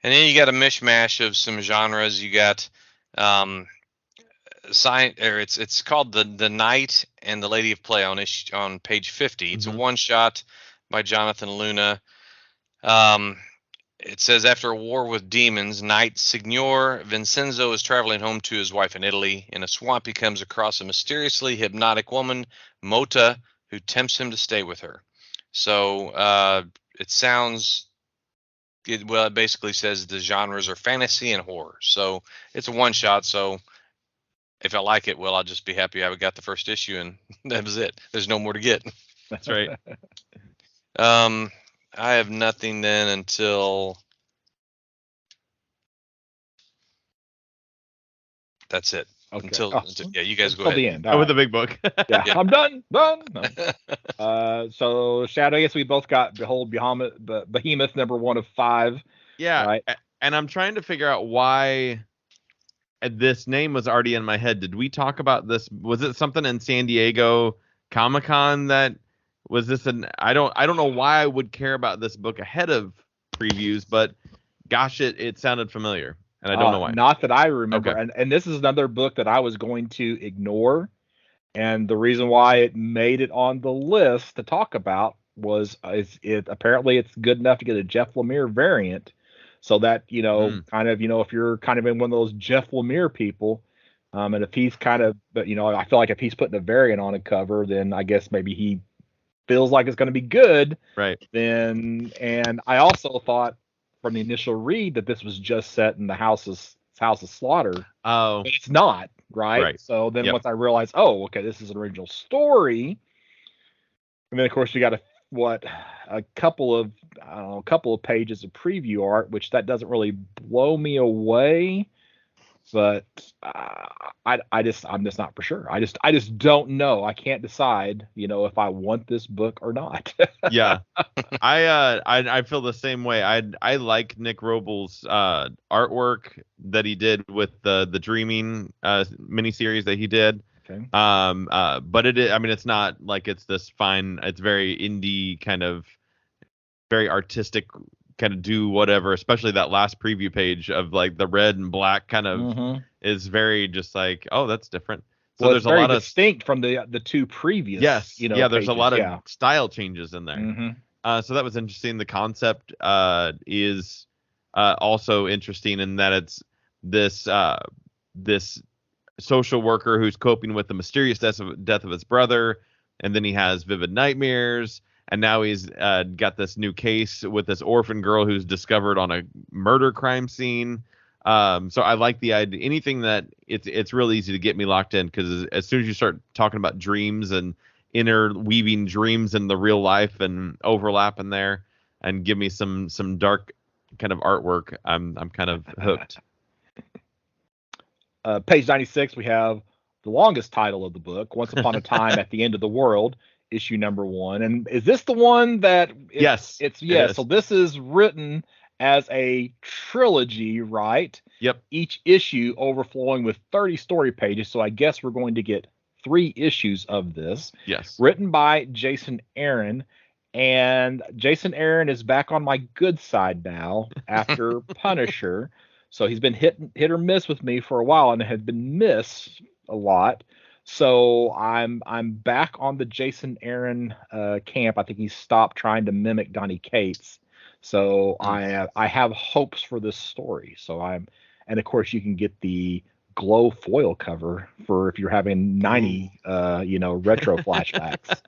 [SPEAKER 2] And then you got a mishmash of some genres. You got it's called the Knight and the Lady of Play on page 50. It's a one shot by Jonathan Luna. It says, after a war with demons, Knight Signor Vincenzo is traveling home to his wife in Italy. In a swamp, he comes across a mysteriously hypnotic woman, Mota, who tempts him to stay with her. So it sounds, it basically says the genres are fantasy and horror. So it's a one shot. So if I like it, well, I'll just be happy I got the first issue, and that was it. There's no more to get.
[SPEAKER 3] That's right.
[SPEAKER 2] I have nothing then until that's it.
[SPEAKER 1] Okay.
[SPEAKER 2] Until you guys go ahead.
[SPEAKER 1] The end.
[SPEAKER 3] With the big book.
[SPEAKER 1] Yeah, I'm done. No. So Shadow, I guess we both got Behold Behemoth #1 of 5.
[SPEAKER 3] Yeah.
[SPEAKER 1] Right?
[SPEAKER 3] And I'm trying to figure out why this name was already in my head. Did we talk about this? Was it something in San Diego Comic-Con that was this I don't know why I would care about this book ahead of previews, but gosh, it sounded familiar, and I don't know why.
[SPEAKER 1] Not that I remember.
[SPEAKER 3] Okay.
[SPEAKER 1] And this is another book that I was going to ignore, and the reason why it made it on the list to talk about was apparently it's good enough to get a Jeff Lemire variant, so that kind of if you're kind of in one of those Jeff Lemire people, and if he's kind of, but I feel like if he's putting a variant on a cover, then I guess maybe he feels like it's going to be good,
[SPEAKER 3] right?
[SPEAKER 1] Then, and I also thought from the initial read that this was just set in the House of Slaughter.
[SPEAKER 3] Oh,
[SPEAKER 1] but it's not, right? So then once I realized, okay, this is an original story, and then of course you got a couple of pages of preview art, which that doesn't really blow me away. But I'm just not for sure. I just don't know. I can't decide, if I want this book or not.
[SPEAKER 3] Yeah, I feel the same way. I like Nick Robles' artwork that he did with the Dreaming miniseries that he did.
[SPEAKER 1] Okay.
[SPEAKER 3] But it's not like it's this fine. It's very indie kind of, very artistic. Kind of do whatever, especially that last preview page of like the red and black kind of is very just like, oh, that's different. So there's a lot of
[SPEAKER 1] distinct from the two previous.
[SPEAKER 3] Yes, there's
[SPEAKER 1] pages.
[SPEAKER 3] a lot of style changes in there. So that was interesting. The concept is also interesting in that it's this social worker who's coping with the mysterious death of his brother, and then he has vivid nightmares. And now he's got this new case with this orphan girl who's discovered on a murder crime scene. So I like the idea. Anything that it's really easy to get me locked in, because as soon as you start talking about dreams and interweaving dreams in the real life and overlap in there, and give me some dark kind of artwork, I'm kind of hooked.
[SPEAKER 1] Page 96, we have the longest title of the book, Once Upon a Time at the End of the World, issue #1. And is this the one that
[SPEAKER 3] yes.
[SPEAKER 1] So this is written as a trilogy, right?
[SPEAKER 3] Yep.
[SPEAKER 1] Each issue overflowing with 30 story pages. So I guess we're going to get 3 issues of this.
[SPEAKER 3] Yes.
[SPEAKER 1] Written by Jason Aaron. And Jason Aaron is back on my good side now after Punisher. So he's been hit or miss with me for a while, and had been missed a lot. So I'm back on the Jason Aaron camp. I think he stopped trying to mimic Donny Cates. So I have hopes for this story. And of course you can get the glow foil cover for if you're having 90 retro flashbacks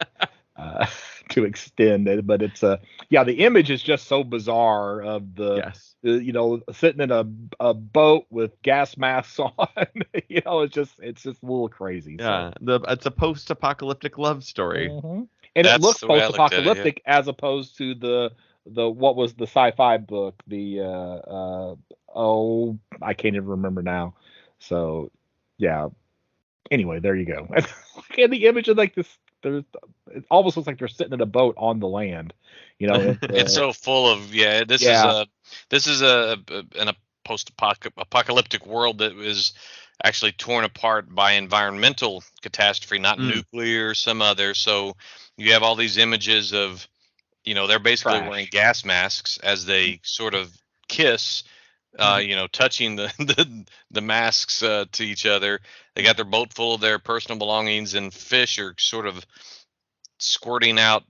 [SPEAKER 1] to extend it. But it's the image is just so bizarre of
[SPEAKER 3] Yes.
[SPEAKER 1] sitting in a boat with gas masks on. It's just a little crazy.
[SPEAKER 3] Yeah,
[SPEAKER 1] So.
[SPEAKER 3] it's a post-apocalyptic love story.
[SPEAKER 1] Mm-hmm. And it
[SPEAKER 2] That's
[SPEAKER 1] looks
[SPEAKER 2] the way I looked at it, yeah.
[SPEAKER 1] post-apocalyptic as opposed to the what was the sci-fi book, I can't even remember now. So yeah. Anyway, there you go. And the image of like this, it almost looks like they're sitting in a boat on the land.
[SPEAKER 2] It's so full of This is a post-apocalyptic world that is actually torn apart by environmental catastrophe, not nuclear, some other. So you have all these images of, they're basically wearing gas masks as they sort of kiss, touching the masks to each other. They got their boat full of their personal belongings, and fish are sort of squirting out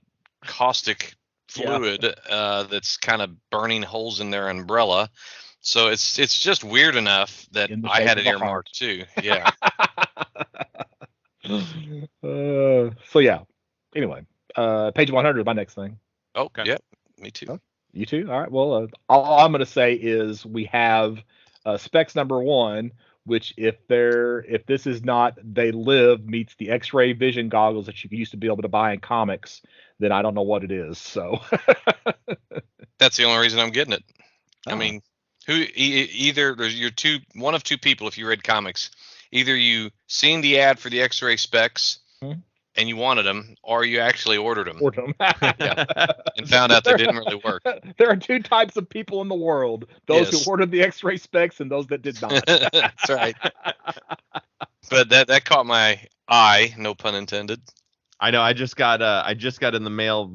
[SPEAKER 2] caustic fluid that's kind of burning holes in their umbrella. So it's just weird enough that I had it earmarked too. Yeah.
[SPEAKER 1] So yeah. Anyway, page 100 is my next thing.
[SPEAKER 2] Oh, okay. Yeah, me too.
[SPEAKER 1] Oh, you too? All right. Well, all I'm going to say is we have specs number 1, which if this is not They Live meets the X-ray vision goggles that you used to be able to buy in comics, then I don't know what it is. So
[SPEAKER 2] that's the only reason I'm getting it. I mean, either you're one of two people if you read comics. Either you seen the ad for the X-ray specs and you wanted them, or you actually ordered them. And found out they didn't really work.
[SPEAKER 1] There are 2 types of people in the world: those who ordered the X-ray specs and those that did not.
[SPEAKER 2] That's right. But that caught my eye, no pun intended.
[SPEAKER 3] I know. I just got in the mail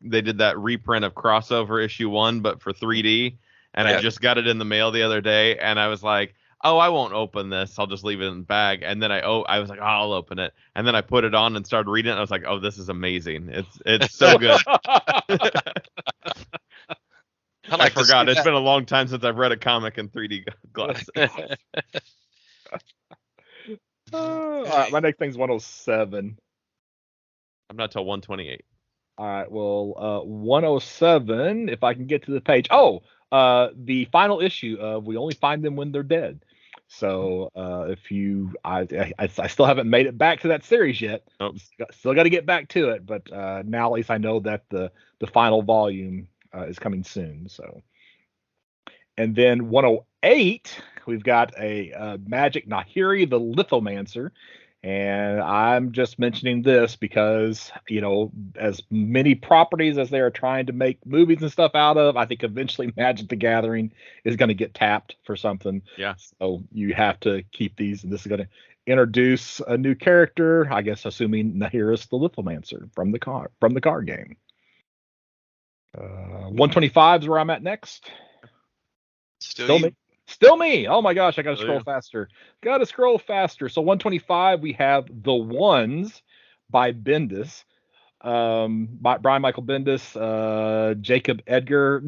[SPEAKER 3] they did that reprint of Crossover issue 1, but for 3D, and I just got it in the mail the other day, and I was like, oh, I won't open this. I'll just leave it in the bag. And then I was like, oh, I'll open it. And then I put it on and started reading it. And I was like, oh, this is amazing. It's so good. I forgot. It's been a long time since I've read a comic in 3D glasses.
[SPEAKER 1] All right, my next thing's 107.
[SPEAKER 3] I'm not till 128.
[SPEAKER 1] All right, well, 107, if I can get to the page. Oh, the final issue of We Only Find Them When They're Dead. So I still haven't made it back to that series yet.
[SPEAKER 3] Nope.
[SPEAKER 1] Still got to get back to it, but now at least I know that the final volume is coming soon. So, and then 108, we've got a Magic Nahiri the Lithomancer. And I'm just mentioning this because, as many properties as they are trying to make movies and stuff out of, I think eventually Magic the Gathering is going to get tapped for something.
[SPEAKER 3] Yeah.
[SPEAKER 1] So you have to keep these. And this is going to introduce a new character, I guess, assuming Nahirus the Lithomancer from the card game. 125 is where I'm at next.
[SPEAKER 2] Still me.
[SPEAKER 1] Still me. Oh my gosh, I got to scroll faster. So 125, we have The Ones by Bendis. By Brian Michael Bendis, Jacob Edgar.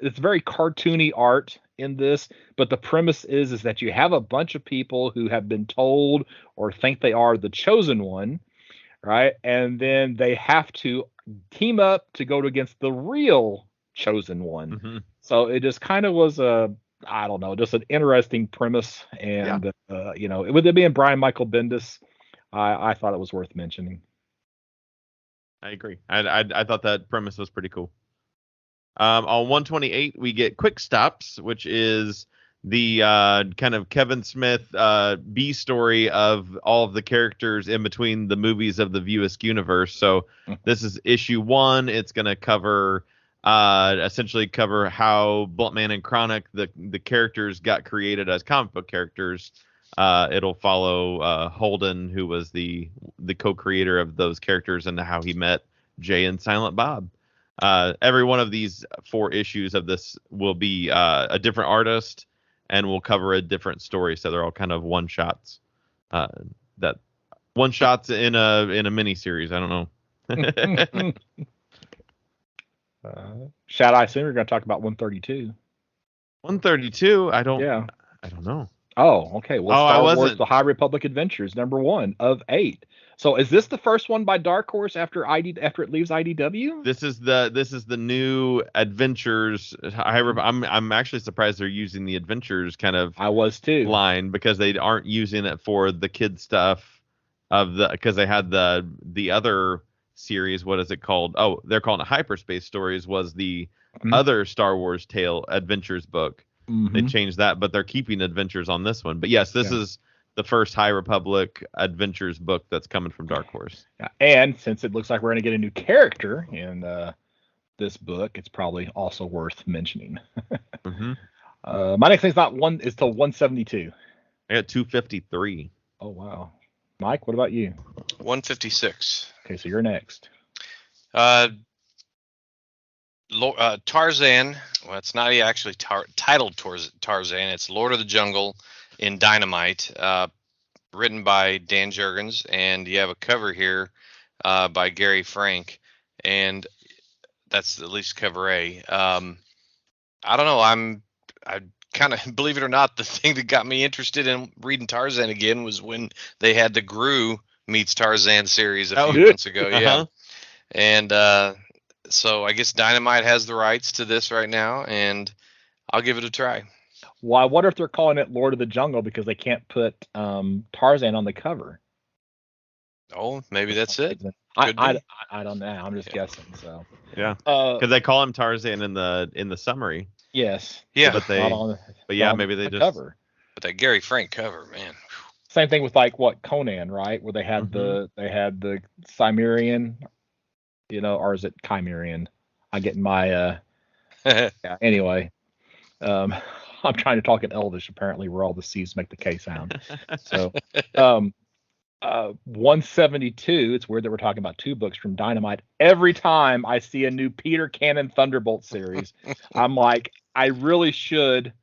[SPEAKER 1] It's very cartoony art in this, but the premise is that you have a bunch of people who have been told or think they are the chosen one, right? And then they have to team up to go against the real chosen one.
[SPEAKER 3] Mm-hmm.
[SPEAKER 1] So it just kind of was I don't know, just an interesting premise. And, with it being Brian Michael Bendis, I thought it was worth mentioning.
[SPEAKER 3] I agree. I thought that premise was pretty cool. On 128, we get Quick Stops, which is the kind of Kevin Smith B story of all of the characters in between the movies of the View Askew universe. So this is issue 1. It's going to essentially cover how Bluntman and Chronic, the characters, got created as comic book characters. It'll follow Holden, who was the co-creator of those characters, and how he met Jay and Silent Bob. Every one of these 4 issues of this will be a different artist, and will cover a different story. So they're all kind of one shots. One shots in a mini series. I don't know.
[SPEAKER 1] Shaad, I assume you're going to talk about 132.
[SPEAKER 3] 132. I don't know.
[SPEAKER 1] Oh, okay. Well,
[SPEAKER 3] I
[SPEAKER 1] Star Wars:
[SPEAKER 3] wasn't.
[SPEAKER 1] The High Republic Adventures, #1 of 8. So, is this the first one by Dark Horse after it leaves IDW?
[SPEAKER 3] This is the new Adventures. I'm actually surprised they're using the Adventures kind of
[SPEAKER 1] I was too
[SPEAKER 3] line, because they aren't using it for the kid stuff because they had the other series. What is it called? Oh, they're calling it Hyperspace Stories. Was the other Star Wars Tale Adventures book. They changed that, but they're keeping Adventures on this one. But yes, this is the first High Republic Adventures book that's coming from Dark Horse.
[SPEAKER 1] Yeah, and since it looks like we're going to get a new character in this book, it's probably also worth mentioning. My next thing's is till 172.
[SPEAKER 3] I got 253.
[SPEAKER 1] Oh wow, Mike, what about you?
[SPEAKER 2] 156.
[SPEAKER 1] Okay, so you're next.
[SPEAKER 2] Tarzan. Well, it's not actually titled Tarzan. It's Lord of the Jungle in Dynamite, written by Dan Jurgens, and you have a cover here by Gary Frank, and that's at least cover A. I don't know. I kind of, believe it or not, the thing that got me interested in reading Tarzan again was when they had the Gru meets Tarzan series a few months ago. Yeah, and so I guess Dynamite has the rights to this right now, and I'll give it a try.
[SPEAKER 1] Well, I wonder if they're calling it Lord of the Jungle because they can't put Tarzan on the cover.
[SPEAKER 2] Oh, maybe that's it.
[SPEAKER 1] I don't know. I'm just guessing. So
[SPEAKER 3] yeah, because they call him Tarzan in the summary.
[SPEAKER 1] Yes.
[SPEAKER 2] Yeah.
[SPEAKER 3] But maybe they just
[SPEAKER 1] cover.
[SPEAKER 2] But that Gary Frank cover, man.
[SPEAKER 1] Same thing with Conan, right? Where they had the Cimmerian, or is it Chimerian? I get my anyway. I'm trying to talk in Elvish, apparently, where all the C's make the K sound. So 172, it's weird that we're talking about 2 books from Dynamite. Every time I see a new Peter Cannon Thunderbolt series, I'm like, I really should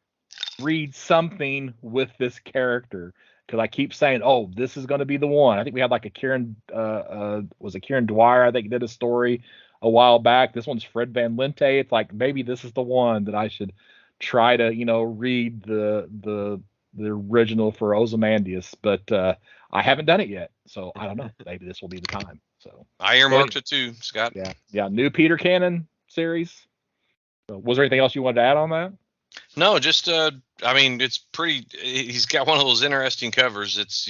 [SPEAKER 1] read something with this character, because I keep saying, oh, this is going to be the one. I think we had like a Kieran Dwyer, I think, did a story a while back. This one's Fred Van Lente. It's like, maybe this is the one that I should try to, read the original for Ozymandias, but I haven't done it yet, so I don't know. Maybe this will be the time. So
[SPEAKER 2] I earmarked it too, Scott.
[SPEAKER 1] Yeah. New Peter Cannon series. So, was there anything else you wanted to add on that?
[SPEAKER 2] No, just I mean, it's pretty. He's got one of those interesting covers. It's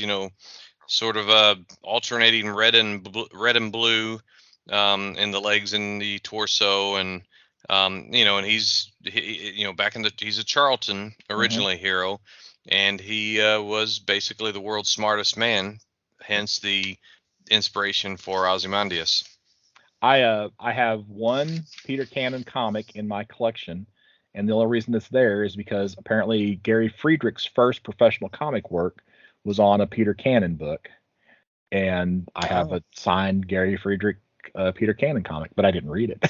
[SPEAKER 2] sort of alternating red and blue in the legs and the torso, and and he's he's a Charlton originally hero, and he was basically the world's smartest man, hence the inspiration for Ozymandias.
[SPEAKER 1] I have one Peter Cannon comic in my collection, and the only reason it's there is because apparently Gary Friedrich's first professional comic work was on a Peter Cannon book, and I have a signed Gary Friedrich Peter Cannon comic, but I didn't read it.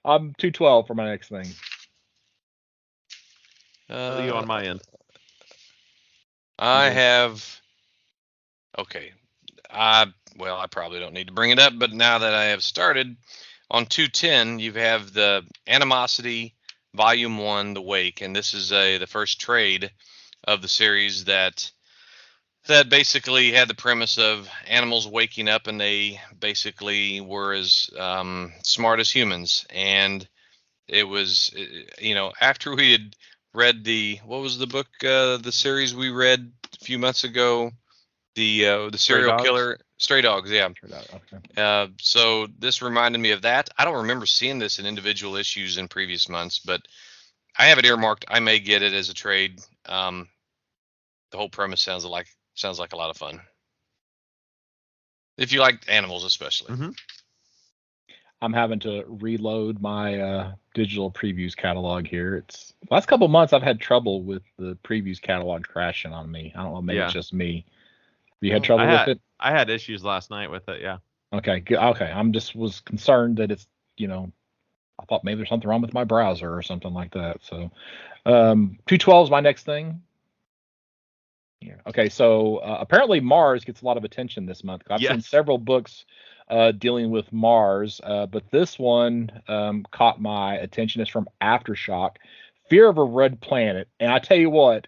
[SPEAKER 1] I'm 212 for my next thing.
[SPEAKER 3] What are you on my end?
[SPEAKER 2] I have. Okay. I probably don't need to bring it up, but now that I have started on 210, you have the Animosity Volume 1, The Wake, and this is the first trade of the series that basically had the premise of animals waking up and they basically were as smart as humans. And it was, after we had read what was the book, the series we read a few months ago, the serial killer, Stray Dogs, yeah. Okay. So this reminded me of that. I don't remember seeing this in individual issues in previous months, but I have it earmarked. I may get it as a trade. The whole premise sounds like a lot of fun. If you like animals, especially.
[SPEAKER 3] Mm-hmm.
[SPEAKER 1] I'm having to reload my digital previews catalog here. It's last couple months I've had trouble with the previews catalog crashing on me. I don't know, maybe it's just me. You had trouble with it?
[SPEAKER 3] I had issues last night with it, yeah.
[SPEAKER 1] Okay, good. Okay, was concerned that it's, I thought maybe there's something wrong with my browser or something like that. So 212 is my next thing. Yeah. Okay, so apparently Mars gets a lot of attention this month. I've seen
[SPEAKER 3] Yes.
[SPEAKER 1] several books dealing with Mars, but this one caught my attention. It's from Aftershock, Fear of a Red Planet. And I tell you what,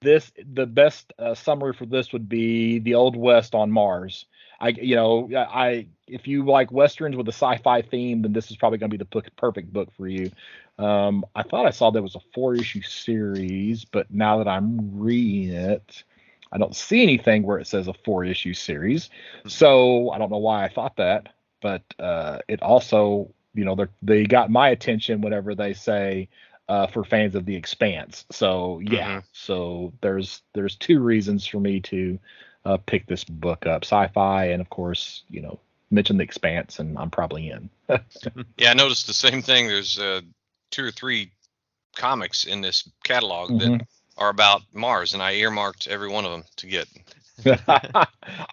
[SPEAKER 1] the best summary for this would be the Old West on Mars. If you like westerns with a sci-fi theme, then this is probably going to be the perfect book for you. I thought I saw there was a 4-issue series, but now that I'm reading it, I don't see anything where it says a 4-issue series. So I don't know why I thought that, but it also, they got my attention whenever they say for fans of The Expanse. So yeah, so there's 2 reasons for me to pick this book up: sci-fi, and of course, mention The Expanse, and I'm probably in.
[SPEAKER 2] Yeah, I noticed the same thing. There's 2 or 3 comics in this catalog that are about Mars, and I earmarked every one of them to get.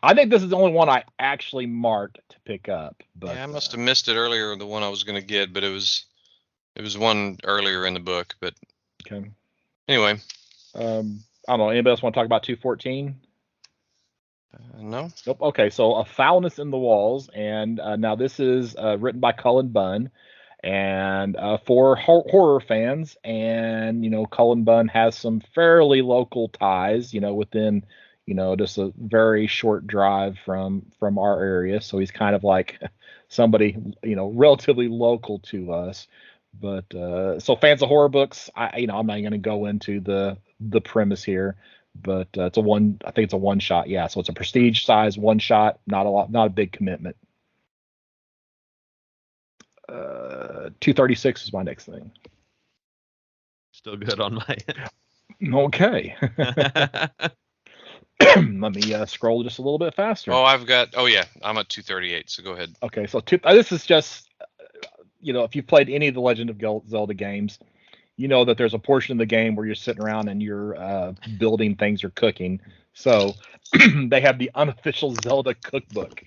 [SPEAKER 1] I think this is the only one I actually marked to pick up. But
[SPEAKER 2] yeah, I must have missed it earlier, the one I was going to get, but it was one earlier in the book. But
[SPEAKER 1] okay.
[SPEAKER 2] Anyway,
[SPEAKER 1] I don't know. Anybody else want to talk about 214?
[SPEAKER 2] No.
[SPEAKER 1] Nope. Okay, so A Foulness in the Walls, and now this is written by Cullen Bunn, and for horror fans, and Cullen Bunn has some fairly local ties, within just a very short drive from our area, so he's kind of like somebody relatively local to us. But so fans of horror books, I'm not going to go into the premise here, but I think it's a one shot. Yeah, so it's a prestige size one shot, not a big commitment. 236 is my next thing.
[SPEAKER 3] Still good on my
[SPEAKER 1] Okay. Let me scroll just a little bit faster.
[SPEAKER 2] Oh, I'm at 238, so go ahead.
[SPEAKER 1] Okay, so this is just, if you've played any of the Legend of Zelda games, you know that there's a portion of the game where you're sitting around and you're building things or cooking. So they have the unofficial Zelda cookbook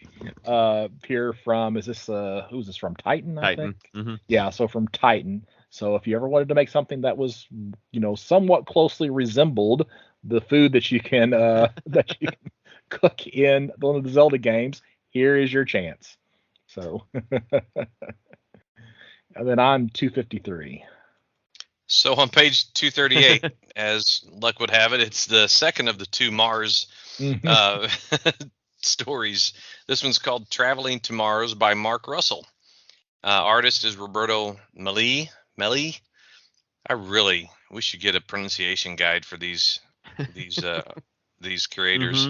[SPEAKER 1] here from, who's this from? Titan, I think?
[SPEAKER 3] Mm-hmm.
[SPEAKER 1] Yeah, so from Titan. So if you ever wanted to make something that was, somewhat closely resembled the food that you can cook in one of the Zelda games, here is your chance. So, and then I'm 253.
[SPEAKER 2] So on page 238, as luck would have it, it's the second of the 2 Mars stories. This one's called Traveling to Mars by Mark Russell. Artist is Roberto Meli. We should get a pronunciation guide for these creators.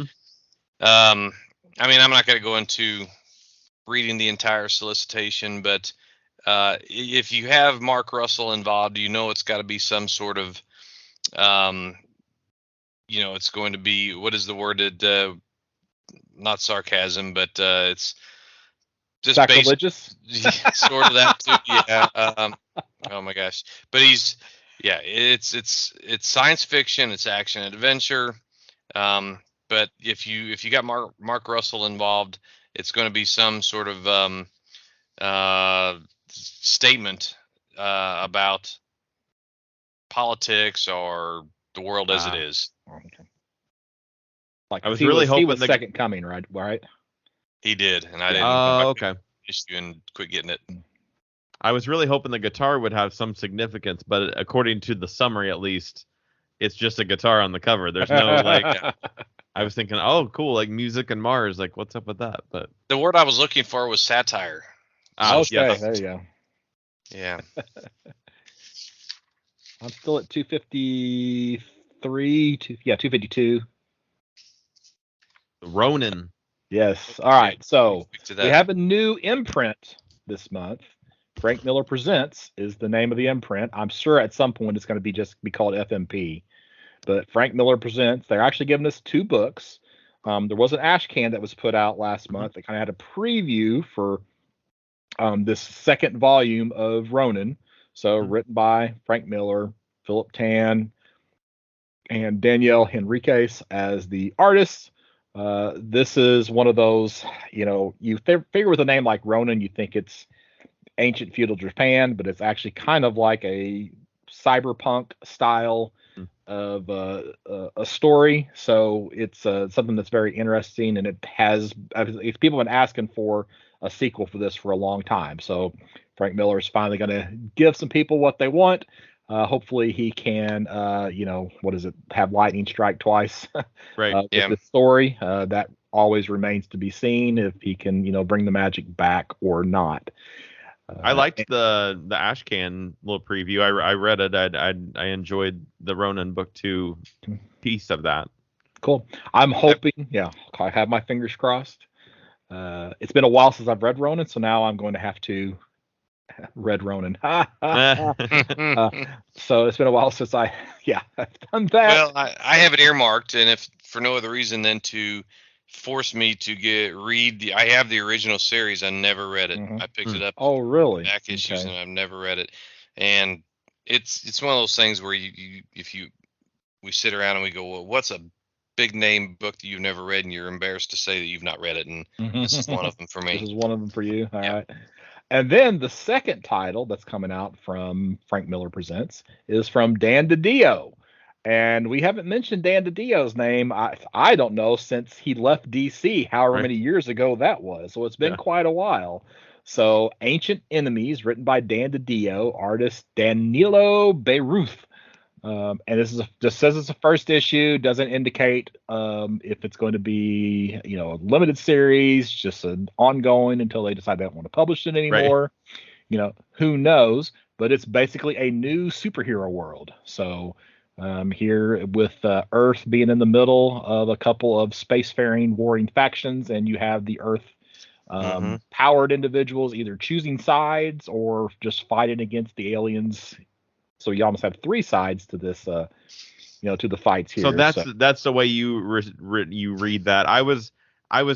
[SPEAKER 2] I'm not going to go into reading the entire solicitation, but if you have Mark Russell involved, it's got to be some sort of, it's going to be, what is the word? Not sarcasm, but it's just
[SPEAKER 1] sacrilegious.
[SPEAKER 2] Sort of that too. Yeah. Oh my gosh. But it's science fiction, it's action and adventure. But if you got Mark Russell involved, it's going to be some sort of statement about politics or the world as it is.
[SPEAKER 1] Okay. Like
[SPEAKER 3] I was really hoping
[SPEAKER 1] he was second coming, right?
[SPEAKER 2] He did, and I didn't.
[SPEAKER 3] Okay.
[SPEAKER 2] Issue and quit getting it.
[SPEAKER 3] I was really hoping the guitar would have some significance, but according to the summary, at least, it's just a guitar on the cover. There's no I was thinking, oh, cool, like music and Mars. Like, what's up with that? But
[SPEAKER 2] the word I was looking for was satire.
[SPEAKER 1] Okay, yes. There you go.
[SPEAKER 2] Yeah.
[SPEAKER 1] I'm still at 253. 252.
[SPEAKER 3] Ronin.
[SPEAKER 1] Yes. All right. So we have a new imprint this month. Frank Miller Presents is the name of the imprint. I'm sure at some point it's going to be called FMP. But Frank Miller Presents, they're actually giving us 2 books. There was an ash can that was put out last month that kind of had a preview for this second volume of Ronin. So written by Frank Miller, Philip Tan, and Danielle Henriquez as the artists. This is one of those, you figure with a name like Ronin, you think it's ancient feudal Japan, but it's actually kind of like a cyberpunk style of a story, so it's something that's very interesting, and it's people have been asking for a sequel for this for a long time. So Frank Miller is finally going to give some people what they want. Hopefully he can, what is it? Have lightning strike twice
[SPEAKER 3] Right.
[SPEAKER 1] with this story. That always remains to be seen if he can, bring the magic back or not.
[SPEAKER 3] I liked the Ashcan little preview. I read it. I enjoyed the Ronin book 2 piece of that.
[SPEAKER 1] Cool. I'm hoping. Yeah, I have my fingers crossed. It's been a while since I've read Ronin, so now I'm going to have to read Ronin. So it's been a while since I've done that.
[SPEAKER 2] Well, I have it earmarked, and if for no other reason than to force me to read I have the original series. I never read it. I picked it up.
[SPEAKER 1] Oh, really?
[SPEAKER 2] Back issues, and I've never read it. And it's one of those things where we sit around and we go, well, what's a big name book that you've never read, and you're embarrassed to say that you've not read it, and this is one of them for me.
[SPEAKER 1] This is one of them for you. All right. And then the second title that's coming out from Frank Miller Presents is from Dan DiDio. And we haven't mentioned Dan DiDio's name, I don't know, since he left DC, however many years ago that was. So it's been quite a while. So Ancient Enemies, written by Dan DiDio, artist Danilo Beyruth. And this is just says it's a first issue, doesn't indicate if it's going to be, a limited series, just an ongoing until they decide they don't want to publish it anymore. Right. Who knows? But it's basically a new superhero world. So here with Earth being in the middle of a couple of spacefaring warring factions, and you have the Earth powered individuals either choosing sides or just fighting against the aliens. So you almost have three sides to this, to the fights here.
[SPEAKER 3] So that's the way you read that. I was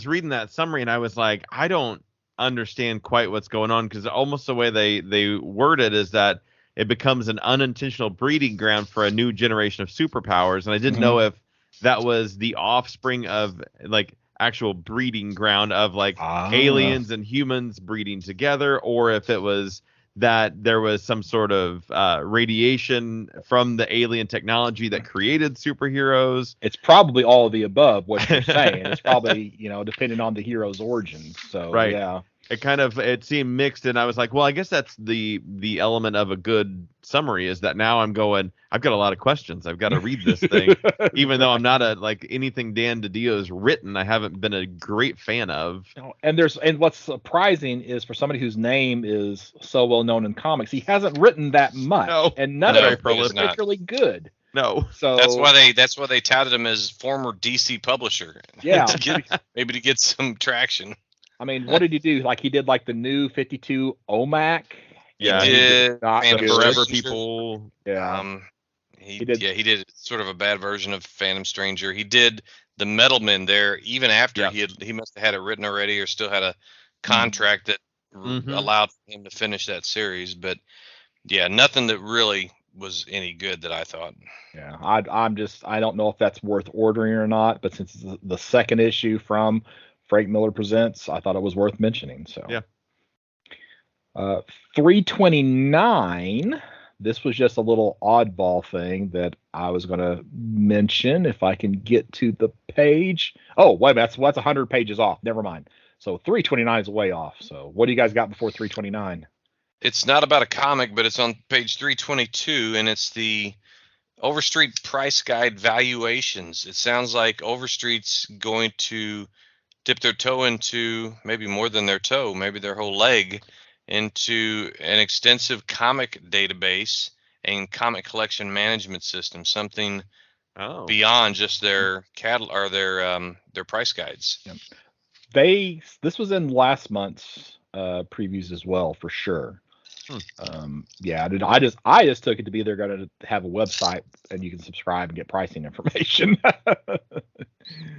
[SPEAKER 3] reading that summary and I was like, I don't understand quite what's going on, because almost the way they word it is that it becomes an unintentional breeding ground for a new generation of superpowers, and I didn't know if that was the offspring of like actual breeding ground of like aliens and humans breeding together, or if it was that there was some sort of radiation from the alien technology that created superheroes.
[SPEAKER 1] It's probably all of the above, what you're saying. It's probably, depending on the hero's origins. So, yeah.
[SPEAKER 3] It seemed mixed, and I was like, well, I guess that's the element of a good summary, is that now I've got a lot of questions. I've got to read this thing, even though I'm not anything Dan DiDio's written, I haven't been a great fan of.
[SPEAKER 1] And what's surprising is, for somebody whose name is so well known in comics, he hasn't written that much, and none of it is particularly good.
[SPEAKER 3] No,
[SPEAKER 1] so
[SPEAKER 2] that's why they touted him as former DC publisher.
[SPEAKER 1] Yeah,
[SPEAKER 2] maybe to get some traction.
[SPEAKER 1] I mean, what did he do? Like, he did the new 52 OMAC.
[SPEAKER 3] Yeah,
[SPEAKER 2] he did
[SPEAKER 3] Forever People.
[SPEAKER 1] Yeah.
[SPEAKER 2] He did sort of a bad version of Phantom Stranger. He did the Metalman there even after he must have had it written already, or still had a contract that allowed him to finish that series. But yeah, nothing that really was any good that I thought.
[SPEAKER 1] Yeah, I don't know if that's worth ordering or not, but since it's the second issue from Frank Miller Presents, I thought it was worth mentioning. So
[SPEAKER 3] yeah.
[SPEAKER 1] 329. This was just a little oddball thing that I was going to mention if I can get to the page. Oh, wait a minute. That's 100 pages off. Never mind. So 329 is way off. So what do you guys got before 329?
[SPEAKER 2] It's not about a comic, but it's on page 322, and it's the Overstreet Price Guide Valuations. It sounds like Overstreet's going to dip their toe into, maybe more than their toe, maybe their whole leg, into an extensive comic database and comic collection management system, something beyond just their or their price guides.
[SPEAKER 1] Yeah. This was in last month's previews as well, for sure. I just took it to be they're going to have a website and you can subscribe and get pricing information.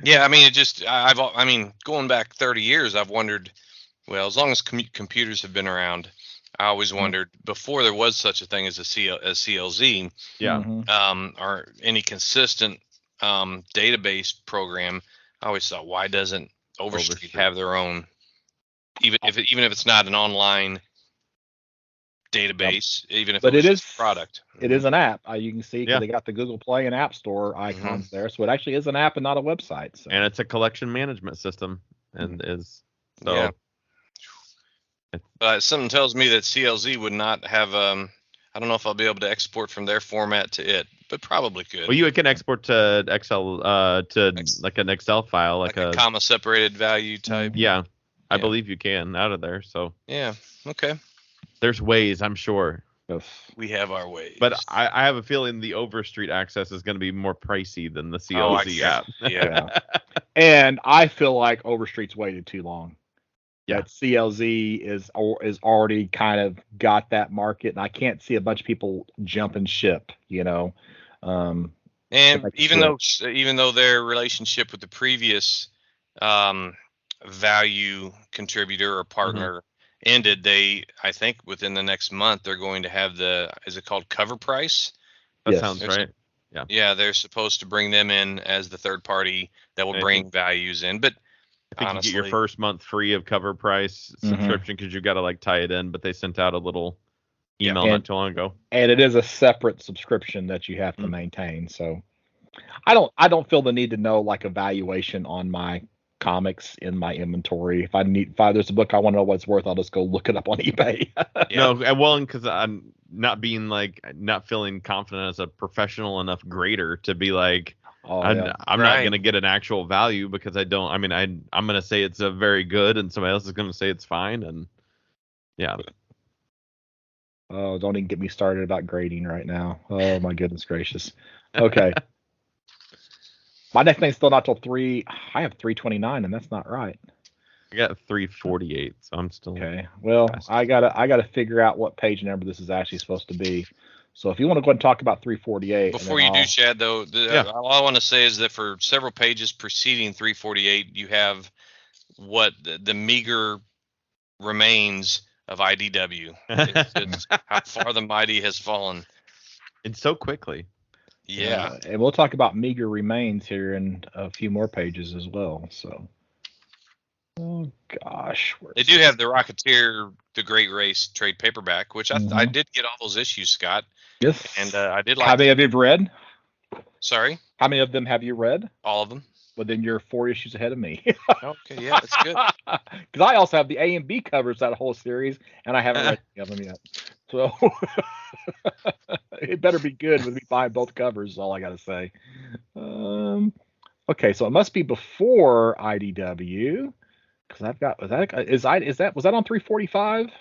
[SPEAKER 2] Yeah, I mean, going back 30 years, I've wondered, well, as long as computers have been around, I always wondered, before there was such a thing as CLZ, or any consistent database program, I always thought, why doesn't Overstreet have their own, even if it's not an online database, even if
[SPEAKER 1] But
[SPEAKER 2] it was
[SPEAKER 1] it
[SPEAKER 2] just
[SPEAKER 1] is
[SPEAKER 2] a product.
[SPEAKER 1] It is an app. You can see because
[SPEAKER 3] Yeah.
[SPEAKER 1] they got the Google Play and App Store icons there, so it actually is an app and not a website. So.
[SPEAKER 3] And it's a collection management system, and is so.
[SPEAKER 2] Yeah. But something tells me that CLZ would not have. I don't know if I'll be able to export from their format to it, but probably could.
[SPEAKER 3] Well, you can export to Excel, like an Excel file, like
[SPEAKER 2] a comma separated value type.
[SPEAKER 3] Yeah, I believe you can out of there. So
[SPEAKER 2] yeah, okay.
[SPEAKER 3] There's ways, I'm sure.
[SPEAKER 2] We have our ways.
[SPEAKER 3] But I have a feeling the Overstreet access is going to be more pricey than the CLZ app.
[SPEAKER 2] Yeah.
[SPEAKER 1] And I feel like Overstreet's waited too long.
[SPEAKER 3] Yeah.
[SPEAKER 1] That CLZ is already kind of got that market, and I can't see a bunch of people jumping ship,
[SPEAKER 2] And even though their relationship with the previous value contributor or partner ended, I think within the next month they're going to have is it called cover price?
[SPEAKER 3] That sounds right.
[SPEAKER 2] Yeah, they're supposed to bring them in as the third party that will bring values in. But
[SPEAKER 3] I think honestly, you get your first month free of cover price subscription because you got to tie it in. But they sent out a little email not too long ago.
[SPEAKER 1] And it is a separate subscription that you have to maintain. So I don't feel the need to know a valuation on my comics in my inventory. If there's a book I want to know what it's worth, I'll just go look it up on eBay.
[SPEAKER 3] No, well, because I'm not being not feeling confident as a professional enough grader to be I'm not going to get an actual value because I don't. I mean, I'm going to say it's a very good, and somebody else is going to say it's fine, and yeah.
[SPEAKER 1] Oh, don't even get me started about grading right now. Oh my goodness gracious. Okay. My next thing's still not till 3. I have 329, and that's not right.
[SPEAKER 3] I got 348, so I'm still
[SPEAKER 1] okay. Well, fast. I gotta figure out what page number this is actually supposed to be. So if you want to go ahead and talk about 348.
[SPEAKER 2] Before you do, Shaad, though, all I want to say is that for several pages preceding 348, you have what the meager remains of IDW. It's how far the mighty has fallen.
[SPEAKER 3] And so quickly.
[SPEAKER 2] Yeah.
[SPEAKER 1] And we'll talk about meager remains here in a few more pages as well. So. Oh gosh.
[SPEAKER 2] They do have the Rocketeer, the Great Race trade paperback, which I did get all those issues, Scott.
[SPEAKER 1] Yes.
[SPEAKER 2] And I did like.
[SPEAKER 1] How many have you read?
[SPEAKER 2] Sorry?
[SPEAKER 1] How many of them have you read?
[SPEAKER 2] All of them.
[SPEAKER 1] Well, then you're 4 issues ahead of me.
[SPEAKER 2] Okay, yeah, that's good.
[SPEAKER 1] Because I also have the A and B covers that whole series, and I haven't read any of them yet. So it better be good with me buying both covers. Is all I got to say. Okay, so it must be before IDW. Because I've got was that on 345?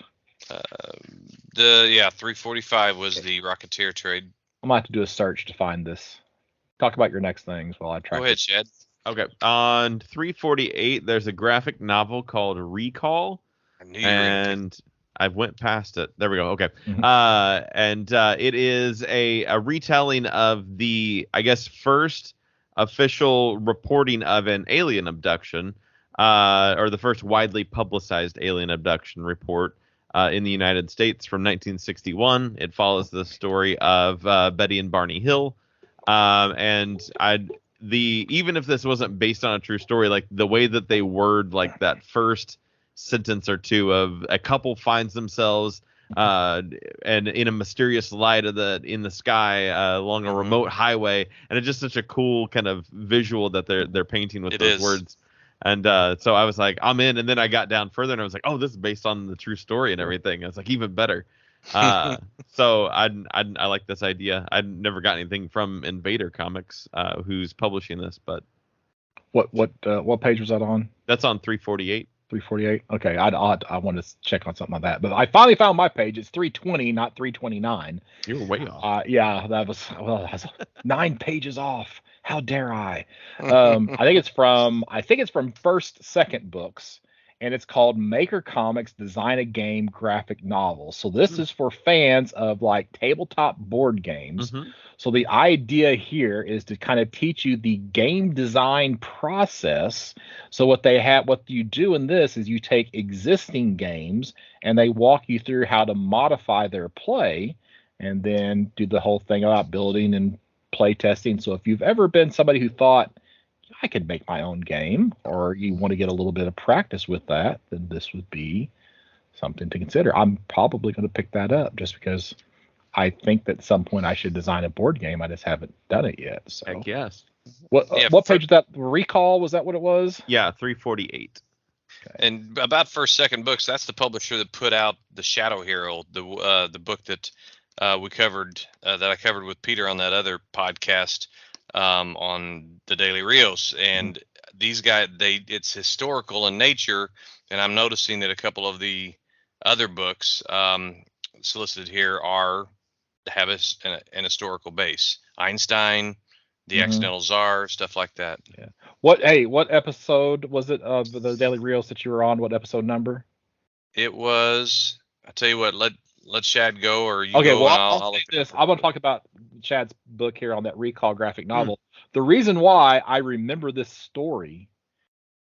[SPEAKER 2] 345 was the Rocketeer trade.
[SPEAKER 1] I'm gonna have to do a search to find this. Talk about your next things while I try.
[SPEAKER 2] Go ahead, Shaad.
[SPEAKER 3] Okay, on 348, there's a graphic novel called Recall, and I went past it. There we go. Okay, and it is a retelling of the, I guess, first official reporting of an alien abduction. Or the first widely publicized alien abduction report in the United States from 1961. It follows the story of Betty and Barney Hill, and even if this wasn't based on a true story, the way that they word that first sentence or two of a couple finds themselves and in a mysterious light in the sky along a remote highway, and it's just such a cool kind of visual that they're painting with those words. And so I was like, I'm in. And then I got down further and I was like, oh, this is based on the true story and everything. I was like, even better. So I like this idea. I'd never got anything from Invader Comics, who's publishing this, but
[SPEAKER 1] what page was that on?
[SPEAKER 3] That's on 348.
[SPEAKER 1] 348. Okay, I want to check on something like that. But I finally found my page. It's 320, not 329.
[SPEAKER 3] You were way off.
[SPEAKER 1] Yeah, that was 9 pages off. How dare I? I think it's from First Second Books, and it's called Maker Comics Design a Game Graphic Novel. So this is for fans of tabletop board games. So the idea here is to kind of teach you the game design process. So what you do in this is you take existing games and they walk you through how to modify their play, and then do the whole thing about building and play testing. So if you've ever been somebody who thought, I could make my own game, or you want to get a little bit of practice with that, then this would be something to consider. I'm probably going to pick that up just because I think that at some point I should design a board game. I just haven't done it yet. So
[SPEAKER 3] Heck yes.
[SPEAKER 1] What page is that? Recall, was that what it was?
[SPEAKER 3] Yeah, 348.
[SPEAKER 1] Okay.
[SPEAKER 2] And about First Second Books, that's the publisher that put out the Shadow Hero, the book that we covered, that I covered with Peter on that other podcast on the Daily Rios. And these guys, it's historical in nature, and I'm noticing that a couple of the other books solicited here have an historical base. Einstein, The Accidental Czar, stuff like that.
[SPEAKER 1] Yeah. What episode was it of the Daily Reels that you were on? What episode number?
[SPEAKER 2] It was. I tell you what. Let Shaad go, or you
[SPEAKER 1] okay,
[SPEAKER 2] go.
[SPEAKER 1] Well,
[SPEAKER 2] and
[SPEAKER 1] I'll
[SPEAKER 2] look
[SPEAKER 1] say
[SPEAKER 2] it
[SPEAKER 1] this.
[SPEAKER 2] up.
[SPEAKER 1] I'm going to talk about Chad's book here on that Recall graphic novel. The reason why I remember this story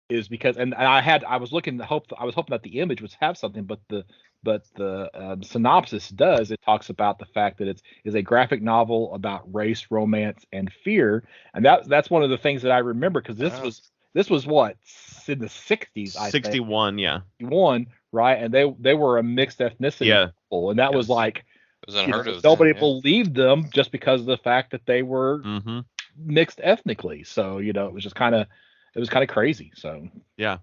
[SPEAKER 1] is because, and I was hoping that the image would have something, but the synopsis does. It talks about the fact that it is a graphic novel about race, romance, and fear, and that's one of the things that I remember because this was what, in the 60s, I
[SPEAKER 3] 61,
[SPEAKER 1] think.
[SPEAKER 3] yeah.
[SPEAKER 1] 61, right? And they were a mixed ethnicity people, and that was like,
[SPEAKER 2] it was unheard of.
[SPEAKER 1] Nobody believed them just because of the fact that they were mixed ethnically. So it was just kind of crazy. So
[SPEAKER 3] yeah.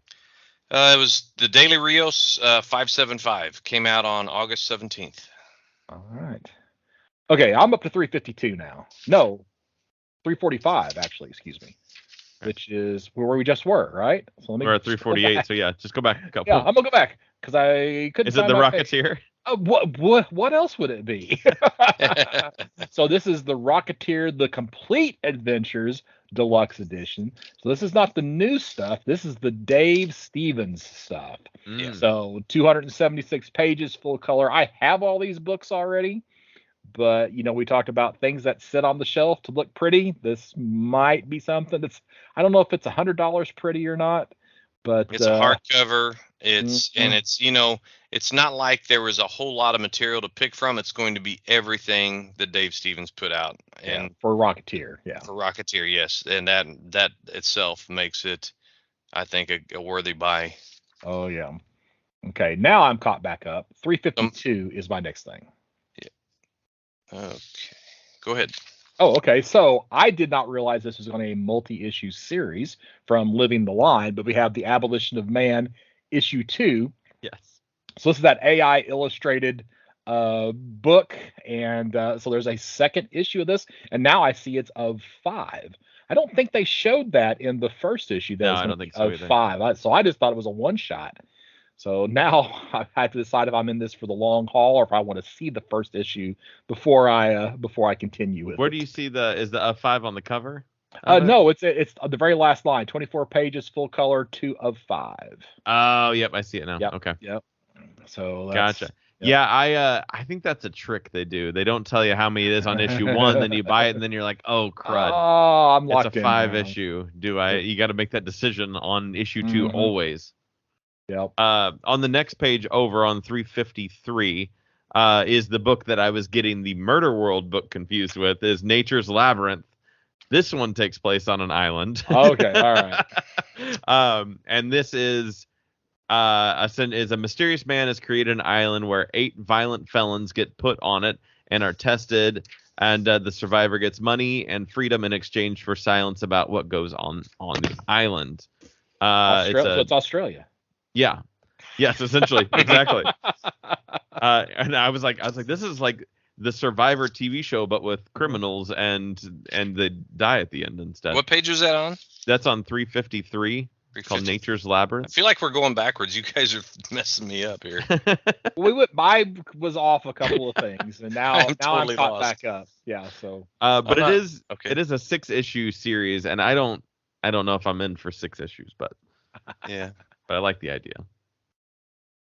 [SPEAKER 2] It was the Daily Rios 575, came out on August 17th.
[SPEAKER 1] All right. Okay, I'm up to 352 now. No, 345 actually. Excuse me. Which is where we just were, right? So
[SPEAKER 3] we're at 348. So yeah, just go back a couple.
[SPEAKER 1] Yeah, I'm gonna go back because I couldn't.
[SPEAKER 3] Is it the Rocketeer?
[SPEAKER 1] What else would it be? So this is the Rocketeer: The Complete Adventures Deluxe Edition. So this is not the new stuff. This is the Dave Stevens stuff. So 276 pages, full color. I have all these books already, but we talked about things that sit on the shelf to look pretty. This might be something that's, I don't know if it's $100 pretty or not, but
[SPEAKER 2] it's a hardcover. It's and it's not like there was a whole lot of material to pick from. It's going to be everything that Dave Stevens put out, and
[SPEAKER 1] for Rocketeer,
[SPEAKER 2] for Rocketeer, yes, and that itself makes it, I think, a worthy buy.
[SPEAKER 1] Oh yeah. Okay, now I'm caught back up. 352 is my next thing.
[SPEAKER 2] Okay, go ahead.
[SPEAKER 1] Oh, okay. So I did not realize this was going to be a multi-issue series from Living the Line, but we have The Abolition of Man, issue 2.
[SPEAKER 3] Yes.
[SPEAKER 1] So this is that AI illustrated book, and so there's a second issue of this, and now I see it's of 5. I don't think they showed that in the first issue.
[SPEAKER 3] No, I don't think so
[SPEAKER 1] either. 5. So I just thought it was a one-shot. So now I have to decide if I'm in this for the long haul or if I want to see the first issue before I continue with it.
[SPEAKER 3] Where do you see is the 5 on the cover?
[SPEAKER 1] No, it's the very last line, 24 pages, full color, 2 of 5.
[SPEAKER 3] Oh, yep, I see it now.
[SPEAKER 1] Yep,
[SPEAKER 3] okay.
[SPEAKER 1] Yep. So
[SPEAKER 3] gotcha. Yep. Yeah, I think that's a trick they do. They don't tell you how many it is on issue 1, then you buy it, and then you're like, oh crud.
[SPEAKER 1] Oh, I'm locked in.
[SPEAKER 3] It's a 5 issue. You got to make that decision on issue 2 always.
[SPEAKER 1] Yep.
[SPEAKER 3] On the next page over on 353 is the book that I was getting the Murder World book confused with, is Nature's Labyrinth. This one takes place on an island.
[SPEAKER 1] Okay, all right.
[SPEAKER 3] And this is a mysterious man has created an island where 8 violent felons get put on it and are tested, and the survivor gets money and freedom in exchange for silence about what goes on the island.
[SPEAKER 1] So it's Australia.
[SPEAKER 3] Yeah. Yes, essentially. Exactly. And I was like, this is like the Survivor TV show, but with criminals and they die at the end instead.
[SPEAKER 2] What page was that on?
[SPEAKER 3] That's on 353. Called Nature's Labyrinth.
[SPEAKER 2] I feel like we're going backwards. You guys are messing me up here.
[SPEAKER 1] I was off a couple of things, and now I'm caught
[SPEAKER 2] lost.
[SPEAKER 1] Back up. Yeah. So.
[SPEAKER 3] But it is a 6-issue series, and I don't know if I'm in for 6 issues, but
[SPEAKER 2] yeah.
[SPEAKER 3] But I like the idea.